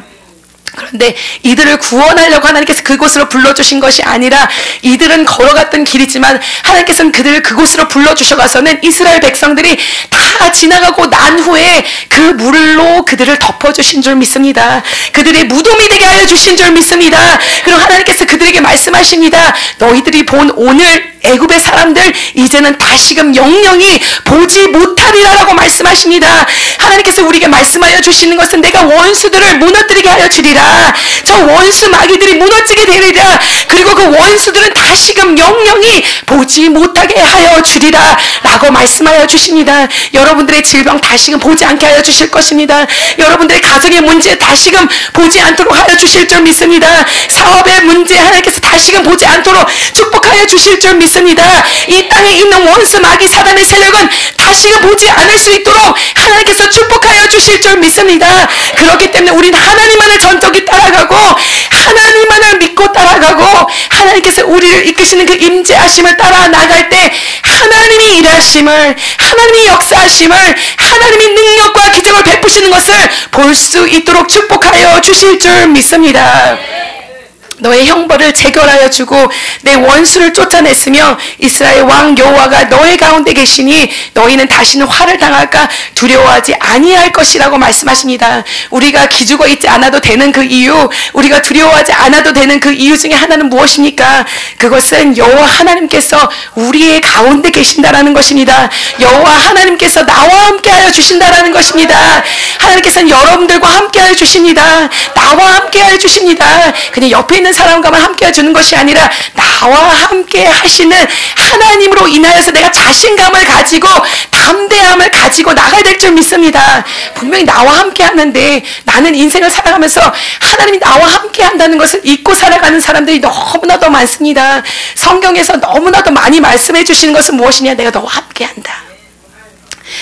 그런데 이들을 구원하려고 하나님께서 그곳으로 불러주신 것이 아니라 이들은 걸어갔던 길이지만 하나님께서는 그들을 그곳으로 불러주셔가서는 이스라엘 백성들이 다 지나가고 난 후에 그 물로 그들을 덮어주신 줄 믿습니다. 그들의 무덤이 되게 하여 주신 줄 믿습니다. 그리고 하나님께서 그들에게 말씀하십니다. 너희들이 본 오늘 애굽의 사람들 이제는 다시금 영영이 보지 못하리라 라고 말씀하십니다. 하나님께서 우리에게 말씀하여 주시는 것은 내가 원수들을 무너뜨리게 하여 주리라. 저 원수 마귀들이 무너지게 되리라. 그리고 그 원수들은 다시금 영영이 보지 못하게 하여 주리라 라고 말씀하여 주십니다. 여러분들의 질병 다시금 보지 않게 하여 주실 것입니다. 여러분들의 가정의 문제 다시금 보지 않도록 하여 주실 줄 믿습니다. 사업의 문제 하나님께서 다시금 보지 않도록 축복하여 주실 줄 믿습니다. 이 땅에 있는 원수 마귀 사단의 세력은 다시금 보지 않을 수 있도록 하나님께서 축복하여 주실 줄 믿습니다. 그렇기 때문에 우리는 하나님만을 전적이 따라가고 하나님만을 믿고 따라가고 하나님께서 우리를 이끄시는 그 임재하심을 따라 나갈 때 하나님이 일하심을 하나님이 역사하심을 하나님이 능력과 기적을 베푸시는 것을 볼 수 있도록 축복하여 주실 줄 믿습니다. 너의 형벌을 제결하여 주고 내 원수를 쫓아냈으며 이스라엘 왕 여호와가 너의 가운데 계시니 너희는 다시는 화를 당할까 두려워하지 아니할 것이라고 말씀하십니다. 우리가 기죽어 있지 않아도 되는 그 이유, 우리가 두려워하지 않아도 되는 그 이유 중에 하나는 무엇입니까? 그것은 여호와 하나님께서 우리의 가운데 계신다라는 것입니다. 여호와 하나님께서 나와 함께하여 주신다라는 것입니다. 하나님께서는 여러분들과 함께하여 주십니다. 나와 함께하여 주십니다. 그냥 옆에 있는 사람과만 함께 해주는 것이 아니라 나와 함께 하시는 하나님으로 인하여서 내가 자신감을 가지고 담대함을 가지고 나가야 될 줄 믿습니다. 분명히 나와 함께 하는데 나는 인생을 살아가면서 하나님이 나와 함께 한다는 것을 잊고 살아가는 사람들이 너무나도 많습니다. 성경에서 너무나도 많이 말씀해 주시는 것은 무엇이냐? 내가 너와 함께 한다.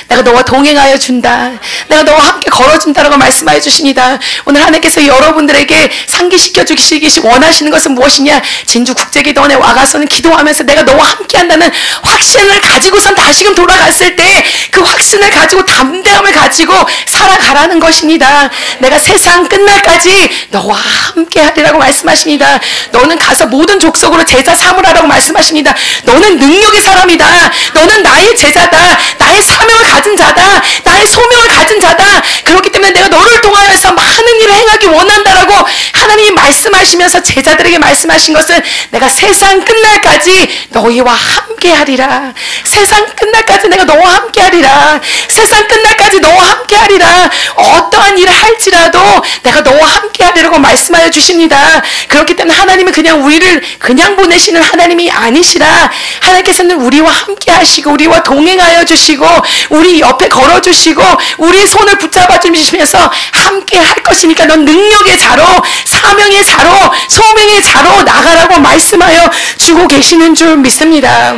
내가 너와 동행하여 준다. 내가 너와 함께 걸어준다라고 말씀하여 주십니다. 오늘 하나님께서 여러분들에게 상기시켜 주시기 원하시는 것은 무엇이냐? 진주국제기도원에 와가서는 기도하면서 내가 너와 함께 한다는 확신을 가지고선 다시금 돌아갔을 때 그 확신을 가지고 담대함을 가지고 살아가라는 것입니다. 내가 세상 끝날까지 너와 함께 하리라고 말씀하십니다. 너는 가서 모든 족속으로 제자 삼으라라고 말씀하십니다. 너는 능력의 사람이다. 너는 나의 제자다. 나의 사명을 가진 자다. 나의 소명을 가진 자다. 그렇기 때문에 내가 너를 통하여서 많은 일을 행하기 원한다라고 하나님이 말씀하시면서 제자들에게 말씀하신 것은 내가 세상 끝날까지 너희와 함께 하리라. 세상 끝날까지 내가 너와 함께 하리라. 세상 끝날까지 너와 함께 하리라. 어떠한 일을 할지라도 내가 너와 함께 하리라고 말씀하여 주십니다. 그렇기 때문에 하나님은 그냥 우리를 그냥 보내시는 하나님이 아니시라. 하나님께서는 우리와 함께 하시고 우리와 동행하여 주시고 우리 옆에 걸어주시고 우리의 손을 붙잡아 주시면서 함께 할 것이니까 넌 능력의 자로 사명의 자로 소명의 자로 나가라고 말씀하여 주고 계시는 줄 믿습니다.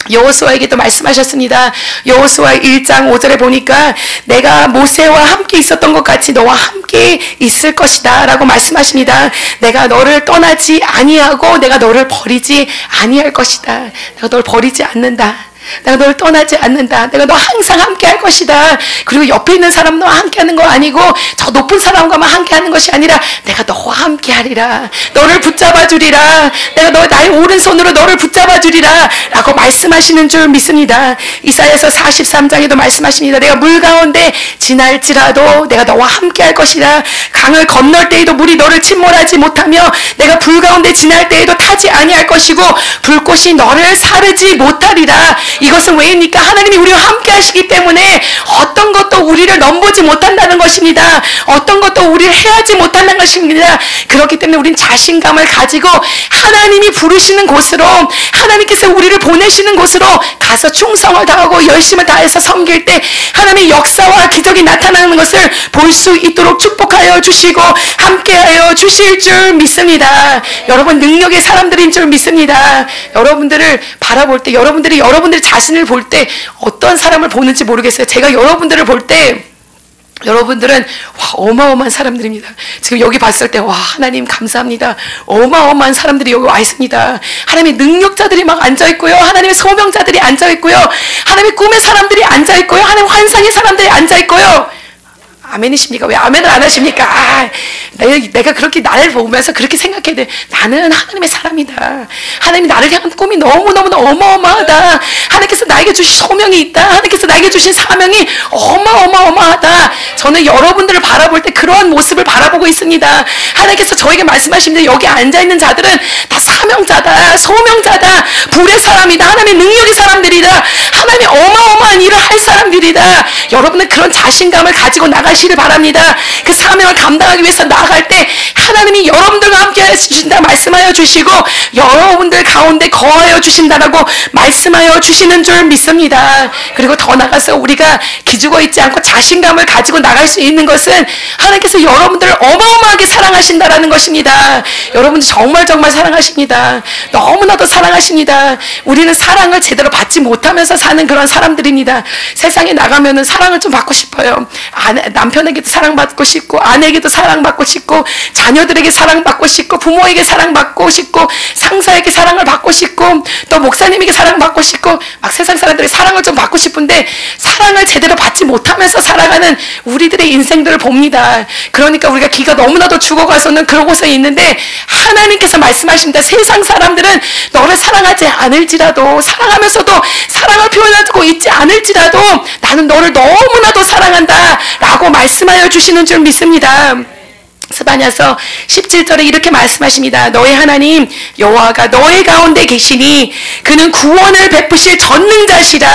여호수아에게도 말씀하셨습니다. 여호수아 1장 5절에 보니까 내가 모세와 함께 있었던 것 같이 너와 함께 있을 것이다 라고 말씀하십니다. 내가 너를 떠나지 아니하고 내가 너를 버리지 아니할 것이다. 내가 너를 버리지 않는다. 내가 너를 떠나지 않는다. 내가 너 항상 함께 할 것이다. 그리고 옆에 있는 사람과 함께 하는 거 아니고 저 높은 사람과만 함께 하는 것이 아니라 내가 너와 함께 하리라. 너를 붙잡아 주리라. 내가 나의 오른손으로 너를 붙잡아 주리라 라고 말씀하시는 줄 믿습니다. 이사야서 43장에도 말씀하십니다. 내가 물 가운데 지날지라도 내가 너와 함께 할 것이라. 강을 건널 때에도 물이 너를 침몰하지 못하며 내가 불 가운데 지날 때에도 타지 아니할 것이고 불꽃이 너를 사르지 못하리라. 이것은 왜입니까? 하나님이 우리와 함께 하시기 때문에 어떤 것도 우리를 넘보지 못한다는 것입니다. 어떤 것도 우리를 해하지 못한다는 것입니다. 그렇기 때문에 우린 자신감을 가지고 하나님이 부르시는 곳으로 하나님께서 우리를 보내시는 곳으로 가서 충성을 다하고 열심을 다해서 섬길 때 하나님의 역사와 기적이 나타나는 것을 볼 수 있도록 축복하여 주시고 함께하여 주실 줄 믿습니다. 여러분 능력의 사람들인 줄 믿습니다. 여러분들을 바라볼 때 여러분들 자신을 볼 때 어떤 사람을 보는지 모르겠어요. 제가 여러분들을 볼 때 여러분들은 어마어마한 사람들입니다. 지금 여기 봤을 때 하나님 감사합니다. 어마어마한 사람들이 여기 와 있습니다. 하나님의 능력자들이 막 앉아 있고요. 하나님의 소명자들이 앉아 있고요. 하나님의 꿈의 사람들이 앉아 있고요. 하나님의 환상의 사람들이 앉아 있고요. 아멘이십니까? 왜 아멘을 안 하십니까? 내가 그렇게 나를 보면서 그렇게 생각해야 돼. 나는 하나님의 사람이다. 하나님이 나를 향한 꿈이 너무너무 어마어마하다. 하나님께서 나에게 주신 소명이 있다. 하나님께서 나에게 주신 사명이 어마어마하다. 저는 여러분들을 바라볼 때 그러한 모습을 바라보고 있습니다. 하나님께서 저에게 말씀하시는데 여기 앉아있는 자들은 다 사명자다. 소명자다. 불의 사람이다. 하나님의 능력의 사람들이다. 하나님의 어마어마한 일을 할 사람들이다. 여러분은 그런 자신감을 가지고 나가시길 바랍니다. 그 사명을 감당하기 위해서 나아갈 때 하나님이 여러분들과 함께 해주신다 말씀하여 주시고 여러분들 가운데 거하여 주신다라고 말씀하여 주시는 줄 믿습니다. 그리고 더 나아가서 우리가 기죽어 있지 않고 자신감을 가지고 나갈 수 있는 것은 하나님께서 여러분들을 어마어마하게 사랑하신다라는 것입니다. 여러분들 정말 사랑하십니다. 너무나도 사랑하십니다. 우리는 사랑을 제대로 받지 못하면서 사는 그런 사람들입니다. 세상에 나가면은 사랑을 좀 받고 싶어요. 남편에게도 사랑받고 싶고 아내에게도 사랑받고 싶고 자녀들에게 사랑받고 싶고 부모에게 사랑받고 싶고 상사에게 사랑을 받고 싶고 또 목사님에게 사랑받고 싶고 막 세상 사람들의 사랑을 좀 받고 싶은데 사랑을 제대로 받지 못하면서 살아가는 우리들의 인생들을 봅니다. 그러니까 우리가 기가 너무나도 죽어가서는 그런 곳에 있는데 하나님께서 말씀하십니다. 세상 사람들은 너를 사랑하지 않을지라도 사랑하면서도 사랑을 표현하고 있지 않을지라도 나는 너를 너무나도 사랑한다 라고 말씀하여 주시는 줄 믿습니다. 스바냐서 17절에 이렇게 말씀하십니다. 너의 하나님 여호와가 너의 가운데 계시니 그는 구원을 베푸실 전능자시라.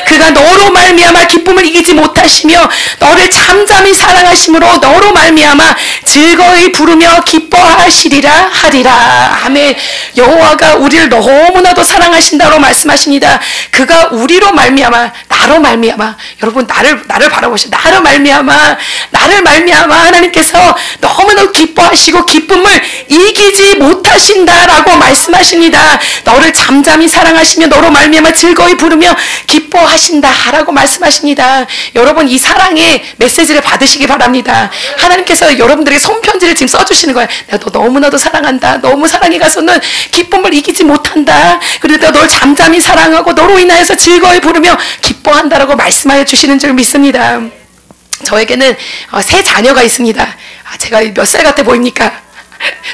그가 너로 말미암아 기쁨을 이기지 못하시며 너를 잠잠히 사랑하심으로 너로 말미암아 즐거이 부르며 기뻐하시리라 하리라. 아멘. 여호와가 우리를 너무나도 사랑하신다고 말씀하십니다. 그가 우리로 말미암아 나로 말미암아 여러분 나를 바라보시오. 나로 말미암아 하나님께서 너무너무 기뻐하시고 기쁨을 이기지 못하신다라고 말씀하십니다. 너를 잠잠히 사랑하시며 너로 말미암아 즐거이 부르며 기뻐하신다라고 말씀하십니다. 여러분 이 사랑의 메시지를 받으시기 바랍니다. 하나님께서 여러분들에게 손편지를 지금 써주시는 거예요. 내가 너 너무나도 사랑한다. 너무 사랑해 가서는 기쁨을 이기지 못한다. 그리고 내가 널 잠잠히 사랑하고 너로 인하여서 즐거이 부르며 기뻐한다라고 말씀하여 주시는 줄 믿습니다. 저에게는 세 자녀가 있습니다. 제가 몇 살 같아 보입니까?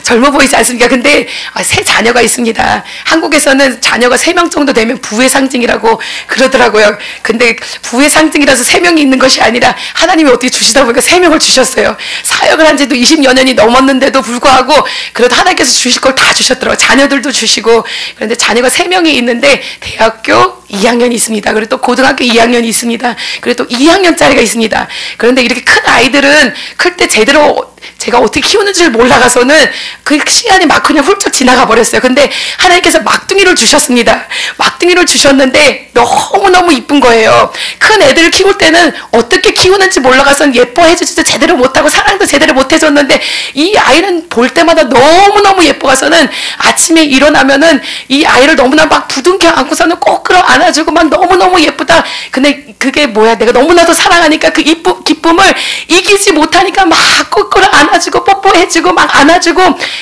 젊어 보이지 않습니까? 근데 세 자녀가 있습니다. 한국에서는 자녀가 3명 정도 되면 부의 상징이라고 그러더라고요. 근데 부의 상징이라서 3명이 있는 것이 아니라 하나님이 어떻게 주시다 보니까 3명을 주셨어요. 사역을 한 지도 20여 년이 넘었는데도 불구하고 그래도 하나님께서 주실 걸 다 주셨더라고요. 자녀들도 주시고. 그런데 자녀가 3명이 있는데 대학교 2학년이 있습니다. 그리고 또 고등학교 2학년이 있습니다. 그리고 또 2학년짜리가 있습니다. 그런데 이렇게 큰 아이들은 클 때 제대로 제가 어떻게 키우는지를 몰라가서는 그 시간이 막 그냥 훌쩍 지나가 버렸어요. 근데 하나님께서 막둥이를 주셨습니다. 막둥이를 주셨는데 너무너무 이쁜 거예요. 큰 애들을 키울 때는 어떻게 키우는지 몰라가서는 예뻐해주지도 제대로 못하고 사랑도 제대로 못해줬는데 이 아이는 볼 때마다 너무너무 예뻐가서는 아침에 일어나면은 이 아이를 너무나 막 부둥켜 안고서는 꼭 끌어 안아주고 막 너무너무 예쁘다. 근데 그게 뭐야, 내가 너무나도 사랑하니까 그 기쁨을 이기지 못하니까 막 꼭 끌어 안아주고 뽀뽀해주고 막 안아주고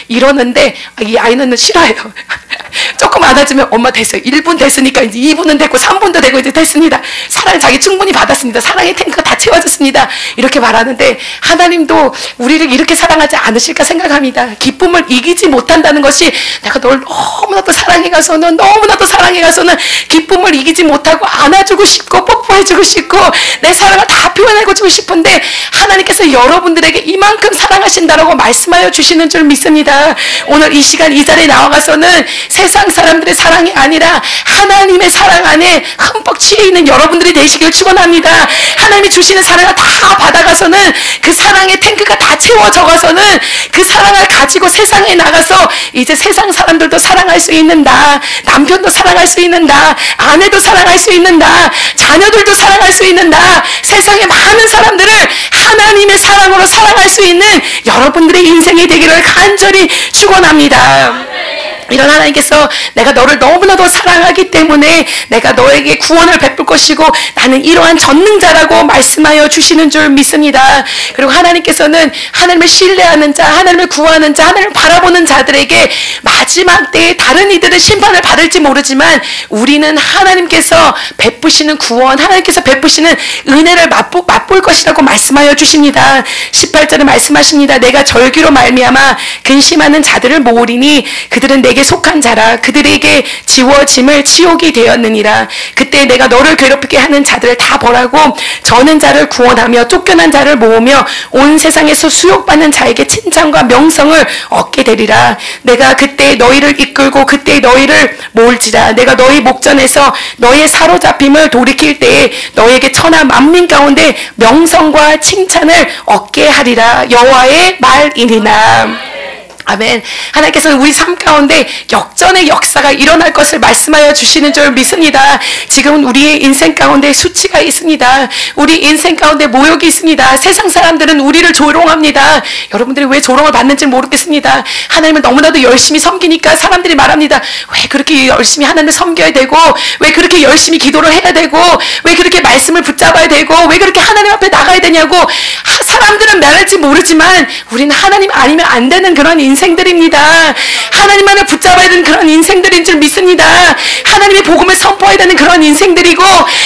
이러는데 이 아이는 싫어해요. 조금 안아주면 엄마 됐어요. 1분 됐으니까 이제 2분은 됐고 3분도 되고 이제 됐습니다. 사랑 자기 충분히 받았습니다. 사랑의 탱크가 다 채워졌습니다. 이렇게 말하는데 하나님도 우리를 이렇게 사랑하지 않으실까 생각합니다. 기쁨을 이기지 못한다는 것이 내가 널 너무나도 사랑해가서는 기쁨을 이기지 못하고 안아주고 싶고 뽀뽀해주고 싶고 내 사랑을 다 표현해주고 싶은데 하나님께서 여러분들에게 이만큼 사랑하신다라고 말씀하여 주시는 줄 믿습니다. 오늘 이 시간 이 자리에 나와가서는 세상 사람들의 사랑이 아니라 하나님의 사랑 안에 흠뻑 취해 있는 여러분들이 되시길 축원합니다. 하나님이 주시는 사랑을 다 받아가서는 그 사랑의 탱크가 다 채워져가서는 그 사랑을 가지고 세상에 나가서 이제 세상 사람들도 사랑할 수 있는 나, 남편도 사랑할 수 있는 나, 아내도 사랑할 수 있는 나, 자녀들도 사랑할 수 있는 나, 세상의 많은 사람들을 하나님의 사랑으로 사랑할 수 있는 여러분들의 인생이 되기를 간절히 축원합니다. 이런 하나님께서 내가 너를 너무나도 사랑하기 때문에 내가 너에게 구원을 베풀 것이고 나는 이러한 전능자라고 말씀하여 주시는 줄 믿습니다. 그리고 하나님께서는 하나님을 신뢰하는 자, 하나님을 구하는 자, 하나님을 바라보는 자들에게 마지막 때에 다른 이들은 심판을 받을지 모르지만 우리는 하나님께서 베푸시는 구원, 하나님께서 베푸시는 은혜를 맛볼 것이라고 말씀하여 주십니다. 18절에 말씀하십니다. 내가 절기로 말미암아 근심하는 자들을 모으리니 그들은 내게 속한 자라. 그들에게 지워짐을 치욕이 되었느니라. 그때 내가 너를 괴롭히게 하는 자들을 다 벌하고 저는 자를 구원하며 쫓겨난 자를 모으며 온 세상에서 수욕받는 자에게 칭찬과 명성을 얻게 되리라. 내가 그때 너희를 이끌고 그때 너희를 모을지라. 내가 너희 목전에서 너희의 사로잡힘을 돌이킬 때에 너희에게 천하 만민 가운데 명성과 칭찬을 얻게 하리라. 여호와의 말이니라. 아멘. 하나님께서는 우리 삶 가운데 역전의 역사가 일어날 것을 말씀하여 주시는 줄 믿습니다. 지금은 우리의 인생 가운데 수치가 있습니다. 우리 인생 가운데 모욕이 있습니다. 세상 사람들은 우리를 조롱합니다. 여러분들이 왜 조롱을 받는지 모르겠습니다. 하나님을 너무나도 열심히 섬기니까 사람들이 말합니다. 왜 그렇게 열심히 하나님을 섬겨야 되고, 왜 그렇게 열심히 기도를 해야 되고, 왜 그렇게 말씀을 붙잡아야 되고, 왜 그렇게 하나님 앞에 나가야 되냐고 사람들은 말할지 모르지만 우리는 하나님 아니면 안 되는 그런 인생들입니다. 하나님만을 붙잡아야 되는 그런 인생들인 줄 믿습니다. 하나님의 복음을 선포해야 되는 그런 인생들이고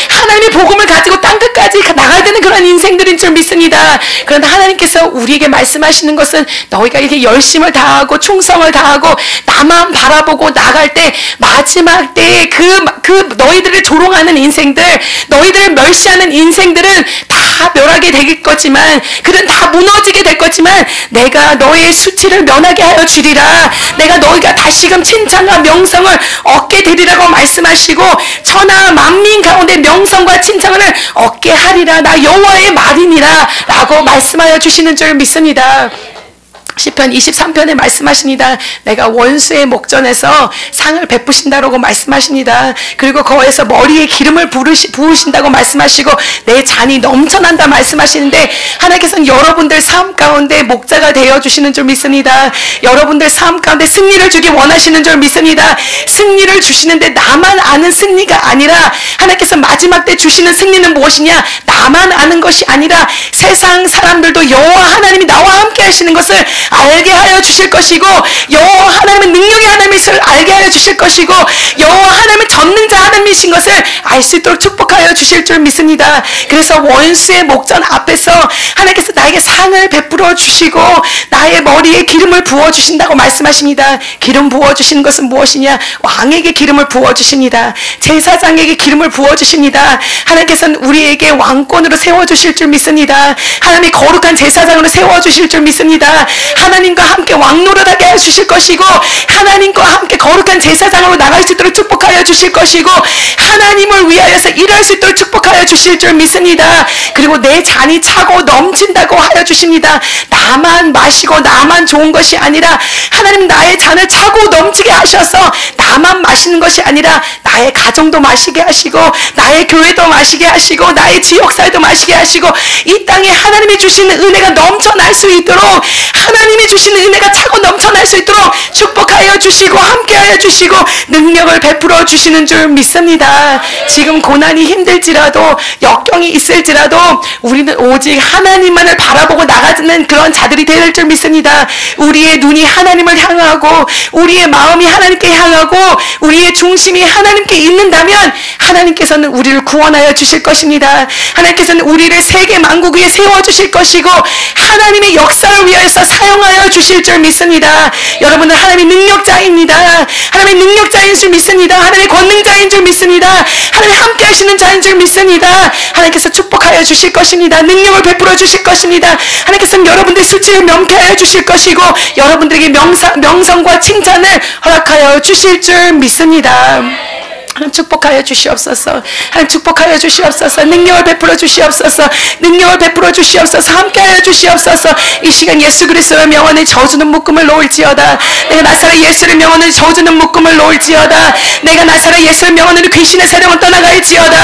하나님의 복음을 가지고 땅끝까지 나가야 되는 그런 인생들인 줄 믿습니다. 그런데 하나님께서 우리에게 말씀하시는 것은 너희가 이렇게 열심을 다하고 충성을 다하고 나만 바라보고 나갈 때 마지막 때에 그 너희들을 조롱하는 인생들, 너희들을 멸시하는 인생들은 다 멸하게 될 거지만, 그는 다 무너지게 될 거지만 내가 너의 수치를 면하게 하여 주리라. 내가 너희가 다시금 칭찬과 명성을 얻게 되리라고 말씀하시고 천하 만민 가운데 명성과 칭찬을 얻게 하리라. 나 여호와의 말이니라 라고 말씀하여 주시는 줄 믿습니다. 시편 23편에 말씀하십니다. 내가 원수의 목전에서 상을 베푸신다라고 말씀하십니다. 그리고 거기에서 머리에 기름을 부으신다고 말씀하시고 내 잔이 넘쳐난다 말씀하시는데 하나님께서는 여러분들 삶 가운데 목자가 되어주시는 줄 믿습니다. 여러분들 삶 가운데 승리를 주기 원하시는 줄 믿습니다. 승리를 주시는데 나만 아는 승리가 아니라 하나님께서 마지막 때 주시는 승리는 무엇이냐? 나만 아는 것이 아니라 세상 사람들도 여호와 하나님이 나와 함께 하시는 것을 알게 하여 주실 것이고 여호와 하나님의 능력의 하나님이실 알게 하여 주실 것이고 여호와 하나님의 전능자 하나님이신 것을 알 수 있도록 축복하여 주실 줄 믿습니다. 그래서 원수의 목전 앞에서 하나님께서 나에게 상을 베풀어 주시고 나의 머리에 기름을 부어 주신다고 말씀하십니다. 기름 부어 주시는 것은 무엇이냐? 왕에게 기름을 부어 주십니다. 제사장에게 기름을 부어 주십니다. 하나님께서는 우리에게 왕권으로 세워 주실 줄 믿습니다. 하나님이 거룩한 제사장으로 세워 주실 줄 믿습니다. 하나님과 함께 왕노릇하게 해주실 것이고 하나님과 함께 거룩한 제사장으로 나갈 수 있도록 축복하여 주실 것이고 하나님을 위하여서 일할 수 있도록 축복하여 주실 줄 믿습니다. 그리고 내 잔이 차고 넘친다고 하여 주십니다. 나만 마시고 나만 좋은 것이 아니라 하나님 나의 잔을 차고 넘치게 하셔서 나만 마시는 것이 아니라 나의 가정도 마시게 하시고 나의 교회도 마시게 하시고 나의 지역사회도 마시게 하시고 이 땅에 하나님이 주시는 은혜가 넘쳐날 수 있도록 하나님이 주시는 은혜가 차고 넘쳐날 수 있도록 축복하여 주시고 함께하여 주시고 능력을 베풀어 주시는 줄 믿습니다. 지금 고난이 힘들지라도 역경이 있을지라도 우리는 오직 하나님만을 바라보고 나가는 그런 자들이 될 줄 믿습니다. 우리의 눈이 하나님을 향하고 우리의 마음이 하나님께 향하고 우리의 중심이 하나님께 있는다면 하나님께서는 우리를 구원하여 주실 것입니다. 하나님께서는 우리를 세계 만국 위에 세워주실 것이고 하나님의 역사를 위하여서 사용하여 주실 줄 믿습니다. 여러분은 하나님의 능력자입니다. 하나님의 능력자인 줄 믿습니다. 하나님의 권능자인 줄 믿습니다. 하나님 함께 하시는 자인 줄 믿습니다. 하나님께서 축복하여 주실 것입니다. 능력을 베풀어 주실 것입니다. 하나님께서는 여러분들의 수치를 명쾌하여 주실 것이고 여러분들에게 명성과 칭찬을 허락하여 주실 줄 믿습니다. 하나님 축복하여 주시옵소서. 하나님 축복하여 주시옵소서. 능력을 베풀어 주시옵소서. 능력을 베풀어 주시옵소서. 함께하여 주시옵소서. 이 시간 예수 그리스도의 명언에 저주는 묶음을 놓을지어다. 내가 나사렛 예수의 명언에 저주는 묶음을 놓을지어다. 내가 나사렛 예수의 명언으로 귀신의 세력을 떠나갈지어다.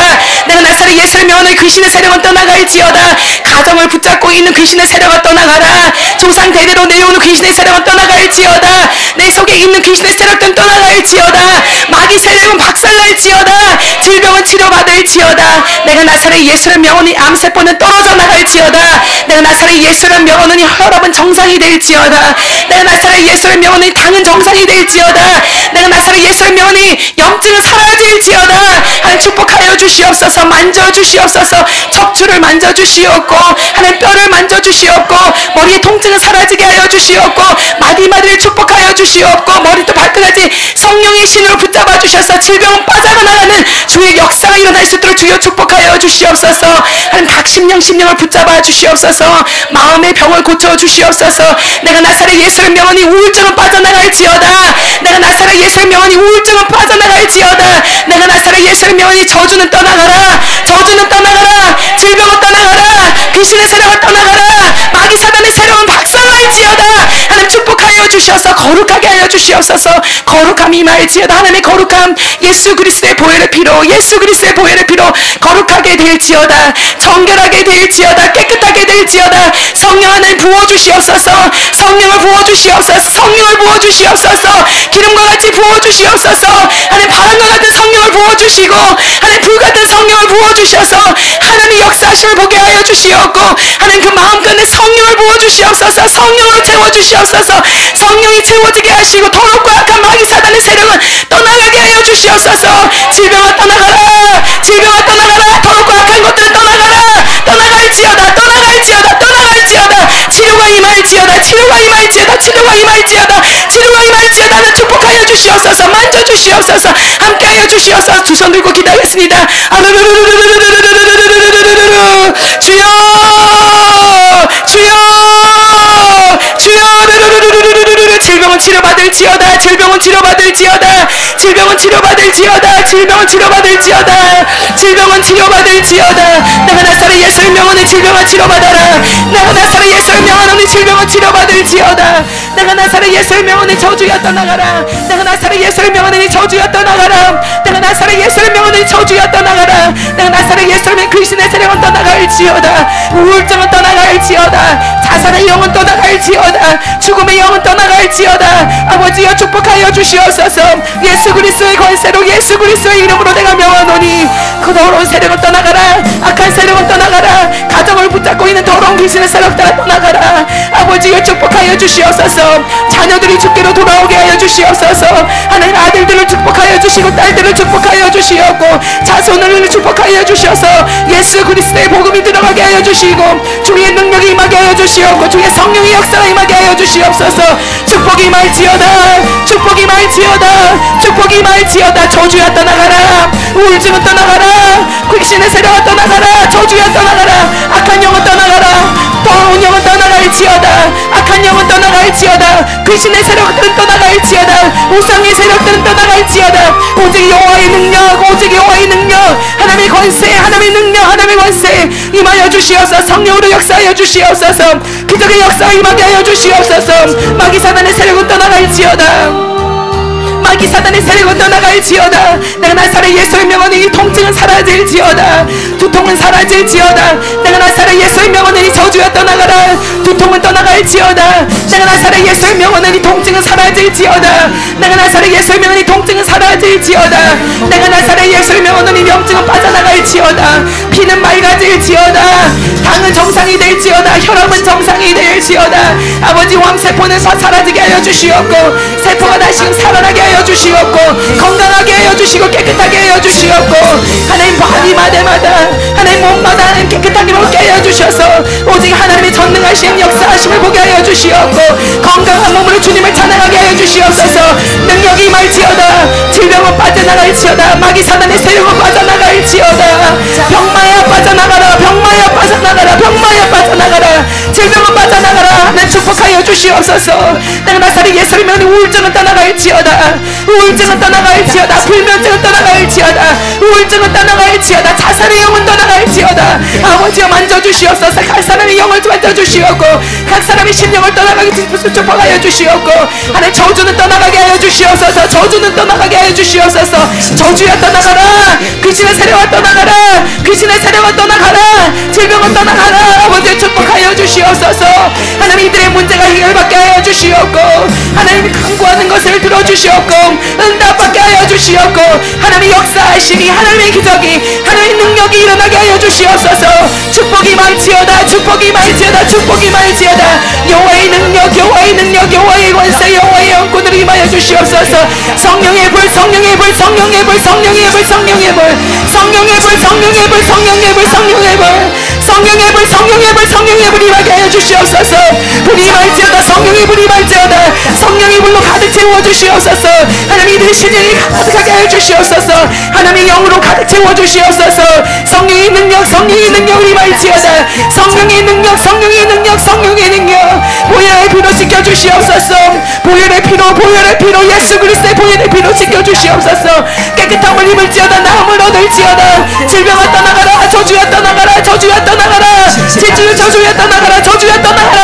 내가 나사렛 예수의 명언으로 귀신의 세력은 떠나갈지어다. 가정을 붙잡고 있는 귀신의 세력은 떠나가라. 조상 대대로 내려오는 귀신의 세력은 떠나갈지어다. 내 속에 있는 귀신의 세력들은 떠나갈지어다. 마귀 세력은 박살날지어다. 질병은 치료받을지어다. 내가 나사렛 예수를 명하니 암세포는 떨어져 나갈지어다. 내가 나사렛 예수를 명하니 혈압은 정상이 될지어다. 내가 나사렛 예수를 명하니 당은 정상이 될지어다. 내가 나사렛 예수를 명하니 염증은 사라질지어다. 하나님 축복하여 주시옵소서. 만져주시옵소서. 척추를 만져주시옵고 하나님 뼈를 만져주시옵고 머리의 통증은 사라지게 하여 주시옵고 마디마디를 축복하여 주시옵고 머리도 발끝까지 성령의 신으로 붙잡아 주셔서 질병은 빠져나가는 주의 역사가 일어날 수 있도록 주여 축복하여 주시옵소서. 하나님 각 심령을 붙잡아 주시옵소서. 마음의 병을 고쳐 주시옵소서. 내가 나사렛 예수를 명하니 우울증은 빠져나갈지어다. 내가 나사렛 예수를 명하니 우울증은 빠져나갈지어다. 내가 나사렛 예수를 명하니 저주는 떠나가라. 저주는 떠나가라. 질병은 떠나가라. 귀신의 세력은 떠나가라. 마귀 사단의 세력은 박살날지어다. 하나님 축복하여 주셔서 거룩하게 하여 주시옵소서. 거룩함이 임할지어다. 하나님의 거룩함 예수 그리스도의 보혈의 피로 예수 그리스도의 보혈의 피로 거룩하게 될지어다. 정결하게 될지어다. 깨끗하게 될지어다. 성령 하나님 부어주시옵소서. 성령을 부어주시옵소서. 성령을 부어주시옵소서. 기름과 같이 부어주시옵소서. 하나님 바람과 같은 성령을 부어주시고 하나님 불같은 성령을 부어주셔서 하나님의 역사하심을 보게 하여 주시옵고 하나님 그 마음가운데 성령을 부어주시옵소서. 성령으로 채워주시옵소서. 성령이 채워지게 하시고 더럽고 악한 마귀 사단의 세력은 떠나가게 하여 주시옵소서. 질병아 떠나가라. 질병아 떠나가라. 더럽고 악한 것들은 떠나가라. 떠나갈지어다. 떠나갈지어다. 떠나갈지어다. 치료가 임할지어다. 치료가 임할지어다. 치료가 임할지어다. 치료가 임할지어다. 하나님 축복하여 주시옵소서. 만져주시옵소서. 함께하여 주시옵소서. 두 손 들고 기도하겠습니다. 주여 주여 주여 질병은 치료받을지어다. 질병은 치료받을지어다. 질병은 치료받을지어다. 질병은 치료받을지어다. 질병은 치료받을지어다. 내가 나사렛 예수를 명하니 질병은 치료받아라. 내가 나사렛 예수를 명하니 질병은 치료받을지어다. 내가 나사렛 예수를 명하니 저주가 떠나가라. 내가 나사렛 예수를 명하니 저주가 떠나가라. 내가 나사렛 예수를 명하니 저주가 떠나가라. 내가 나사렛 예수를 명하니 귀신의 세력은 떠나갈지어다. 우울증은 떠나갈지어다. 자살의 영은 떠나갈지어다. 죽음의 영은 떠나갈지어다. 아버지여 축복하여 주시옵소서. 예수 그리스도의 권세로 예수 그리스도의 이름으로 내가 명하노니 그 더러운 세력은 떠나가라. 악한 세력은 떠나가라. 가정을 붙잡고 있는 더러운 귀신의 세력들아 떠나가라. 아버지여 축복하여 주시옵소서. 자녀들이 주께로 돌아오게 하여 주시옵소서. 하나님 아들들을 축복하여 주시고 딸들을 축복하여 주시옵고 자손을 축복하여 주셔서 예수 그리스도의 복음이 들어가게 하여 주시고 주의 능력이 임하게 하여 주시옵고 주의 성령의 역사가 임하게 하여 주시옵소서. 축복이 임할지어다. 축복이 임할지어다. 축복이 임할지어다. 저주야 떠나가라. 우울증은 떠나가라. 귀신의 세력은 떠나가라. 저주야 떠나가라. 악한 영은 떠나가라. 더러운 영은 떠나갈지어다. 악한 영은 떠나갈지어다. 귀신의 세력들은 떠나갈지어다. 우상의 세력들은 떠나갈지어다. 오직 여호와의 능력 오직 여호와의 능력 하나님의 권세 하나님의 능력 하나님의 권세 임하여 주시옵소서. 성령으로 역사하여 주시옵소서. 기적의 역사가 임하게 하여 주시옵소서. 마귀 사단의 세력은 떠나갈지어다. 마귀 사단의 세력은 떠나갈지어다. 내가 나사렛 예수의 명하니 이 통증은 사라질지어다. 두통은 사라질지어다. 내가 나사렛 예수의 명하니 이 저주가 떠나가라. 두통은 떠나갈지어다. 내가 나사렛 예수의 명하니 이 통증은 사라질지어다. 내가 나사렛 예수의 명하니 통증은 사라질지어다. 내가 나사렛 예수의 명하니 염증은 빠져나갈지어다. 피는 맑아질지어다. 당은 정상이 될지어다. 혈압은 정상이 될지어다. 아버지 왕세포는 사라지게 하여 주시옵고 세포가 다시금 살아나게 하여 주시옵고 건강하게 하여 주시고 깨끗하게 하여 주시옵고 하나님 마디마다 하나님 몸마다 하나님 깨끗하게 먹게 하여 주셔서 오직 하나님의 전능하신 역사하심을 보게 하여 주시옵고 건강한 몸으로 주님을 찬양하게 하여 주시옵소서. 능력이 임할지어다. 질병은 빠져나갈지어다. 마귀 사단의 세력은 빠져나갈지어다. 병마야 빠져나가라. 병마야 빠져나가라. 병마야 빠져나가라. 질병은 빠져나가라. 하나님 축복하여 주시옵소서. 내가 나사렛 예수를 명하니 우울증은 떠나갈지어다. 우울증은 떠나갈지어다. 불면증은 떠나갈지어다. 우울증은 떠나갈지어다. 자살의 영은 떠나갈지어다. 아버지여 만져주시옵소서. 주시옵소서. 각 사람의 영을 만져주시옵고 각 사람의 심령을 떠나가게 축복하여 주시옵고 하나님 저주는 떠나가게 하여 주시옵소서. 저주는 떠나가게 하여 주시옵소서. 저주야 떠나가라. 귀신의 세력을 떠나가라. 귀신의 세력을 떠나가라. 질병을 떠나가라. 아버지 축복하여 주시옵소서. 하나님 이들의 문제가 해결받게 하여 주시옵고 하나님이 간구하는 것을 들어주시옵고 응답받게 하여 주시옵고 하나님의 역사하시니 하나님의 기적이 하나님의 능력이 일어나게 하여 주시옵소서. 축복이 많지어다. 축복이 많지어다. 축복이 많지어다. 여호와의 능력 여호와의 능력 여호와의 권세 여호와의 영권을 임하여 주시옵소서. 성령의 불 성령의 불 성령의 불 성령의 불 성령의 불 성령의 불 성령의 불 성령의 불 성령의 불 성령의 불 성령의 불 성령의 불 임하게 하여 주시옵소서. 불이 임할지어다. 성령의 불이 임할지어다. 성령의 불로 가득 채워 주시옵소서. 하나님 이들의 심령이 가득하게 하여 주시옵소서. 하나님의 영으로 가득 채워 주시옵소서. 성령의 능력 성령의 능력을 임할지어다. 성령의 능력 성령의 능력 성령의 능력 보혈의 피로 씻겨 주시옵소서. 보혈의 피로 예수 그리스도의 보혈의 피로 씻겨 주시옵소서. 깨끗함을 입을지어다. 나음을 얻을지어다. 질병을 떠나가라. 저주야 떠나가라. 저주야 떠나가라. 저주야 떠나가라. 저주야 떠나가라.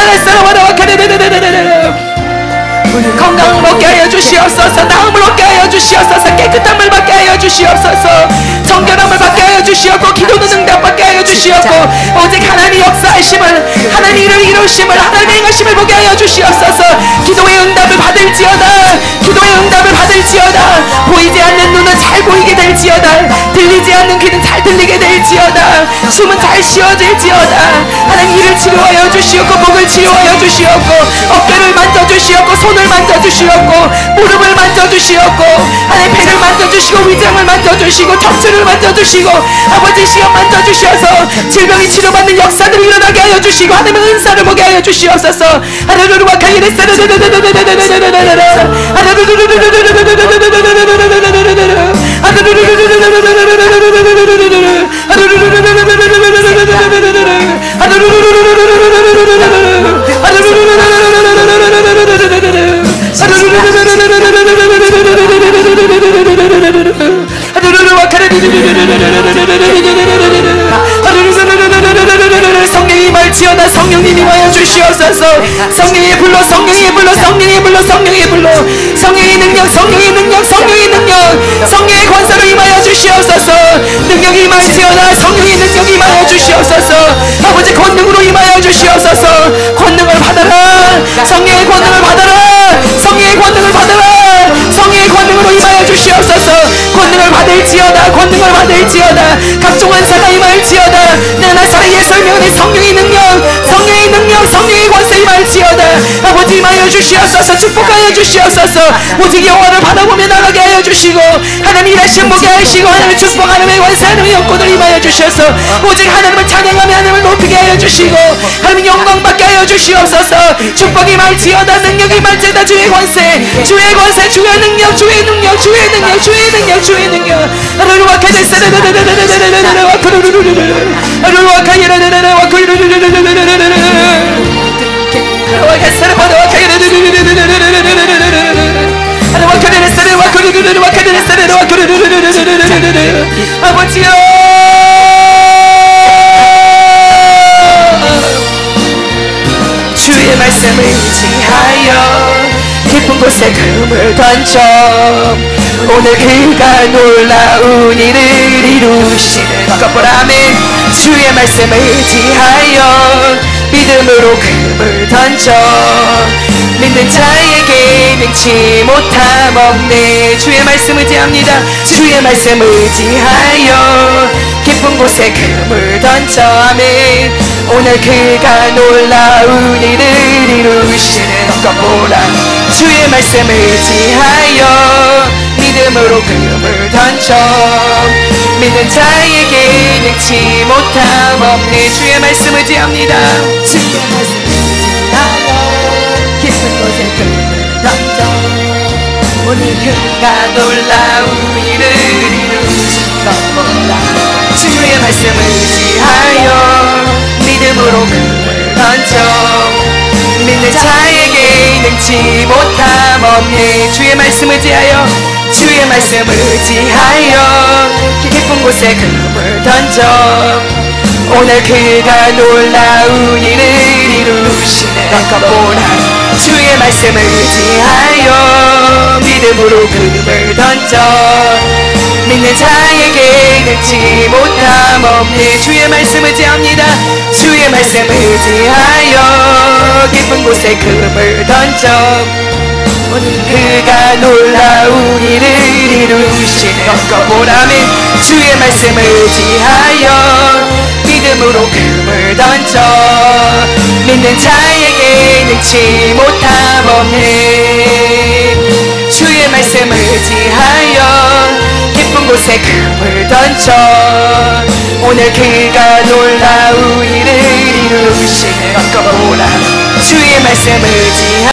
건강을 얻게 하여 주시옵소서. 나음을 얻게 하여 주시옵소서. 깨끗함을 받게 하여 주시옵소서. 정결함을 받게 하여 주시옵고 기도는 응답받게 하여 주시옵고 오직 하나님의 역사하심을 하나님의 일을 이루심을 하나님의 행하심을 보게 하여 주시옵소서. 기도의 응답을 받을지어다. 기도의 응답을 받을지어다. 보이지 않는 눈은 잘 보이게 될지어다. 들리지 않는 귀는 잘 들리게 될지어다. 숨은 잘 쉬어질지어다. 하나님 이를 치료하여 주시옵고 목을 치료하여 주시옵고 어깨를 만져주시옵고 손을 만져주시옵고 무릎을 만져주시옵고 하나님 배를 만져주시고 위장을 만져주시고 척추를 만져주시고 아버지 시험 만져주셔서 질병이 치료받는 역사들을 일어나게 하여 주시고 하나님의 은사를 보게 하여 주시옵소서. 하나루루와 카이레스 성령이 말지어다. 성령님이 와여 주시옵소서. 성령의 불로 성령의 불로 성령의 불로 성령의 불로 성령의 능력 성령의 능력 성령의 능력 성령의 권세로 임하여 주시옵소서. 능력이 임할지어다. 성령의 능력이 임하여 주시옵소서. 아버지 권능으로 임하여 주시옵소서. 권능을 받아라. 성령의 권능을 받아라. 성령의 권능을 받아라. 성령의 권능으로 임하여 주시옵소서. 권능을 받을지어다. 권능을 받을지어다. 각종 은사가 임할지어다. 내 나사의 설명의 성령의 능력 성령의 능력 성령의 권세 임할지어다. 아버지 임하여 주시옵소서. 축복하여 주시옵소서. 오직 영화를 바라보며 나가게 하여 주시고 하나님 일하신 보게 하시고 하나님의 축복 하나님의 권세 하나님의 영권을 임하여 주셔서 오직 하나님을 찬양하며 하나님을 높이게 하여 주시고 하나님 영광 받게 하여 주시옵소서. 축복이 임할지어다. 능력이 임할지어다. 주의 권세 주의 권세 주의 능력 주의 능력 주의 능력 주의 능력 주의 능력 하루루와 아버지여 주의 말씀을 의지하여 깊은 곳에 금을 던져 오늘 그가 놀라운 일을 이루시는 것 보라. 아멘. 주의 말씀을 의지하여 믿음으로 금을 던져 믿는 자에게 능치 못함 없네. 주의 말씀 의지합니다. 주의 말씀 의지하여 깊은 곳에 금을 던져 아멘. 오늘 그가 놀라운 일을 이루시는 것 보라. 주의 말씀 의지하여 믿음으로 금을 던져 믿는 자에게 능치 못함 없네. 주의 말씀 의지합니다. 주의 말씀 의지하여 깊은 곳에 금을 던져 오늘 그가 놀라운 일을 이루신 것 보라. 주의 말씀 의지하여 믿음으로 금을 던져 믿는 자에게 능치 못함 없네. 주의 말씀 의지하여 주의 말씀 의지하여 깊은 곳에 금을 던져 오늘 그가 놀라운 일을 이루시네. 꺾어보라. 주의 말씀을 의지하여 믿음으로 금을 던져 믿는 자에게 능치 못함 없네. 주의 말씀 의지합니다. 주의 말씀 의지하여 깊은 곳에 금을 던져 오늘 그가 놀라운 일을 이루시네. 꺾어보라면 주의 말씀을 의지하여 믿음으로 금을 던져 믿는 자에게 능치 못함 없네. 주의 말씀을 의지하여 깊은 곳에 금을 던져 오늘 그가 놀라운 일을 이루시네. 꺾어보라. 주의 말씀을 의지하여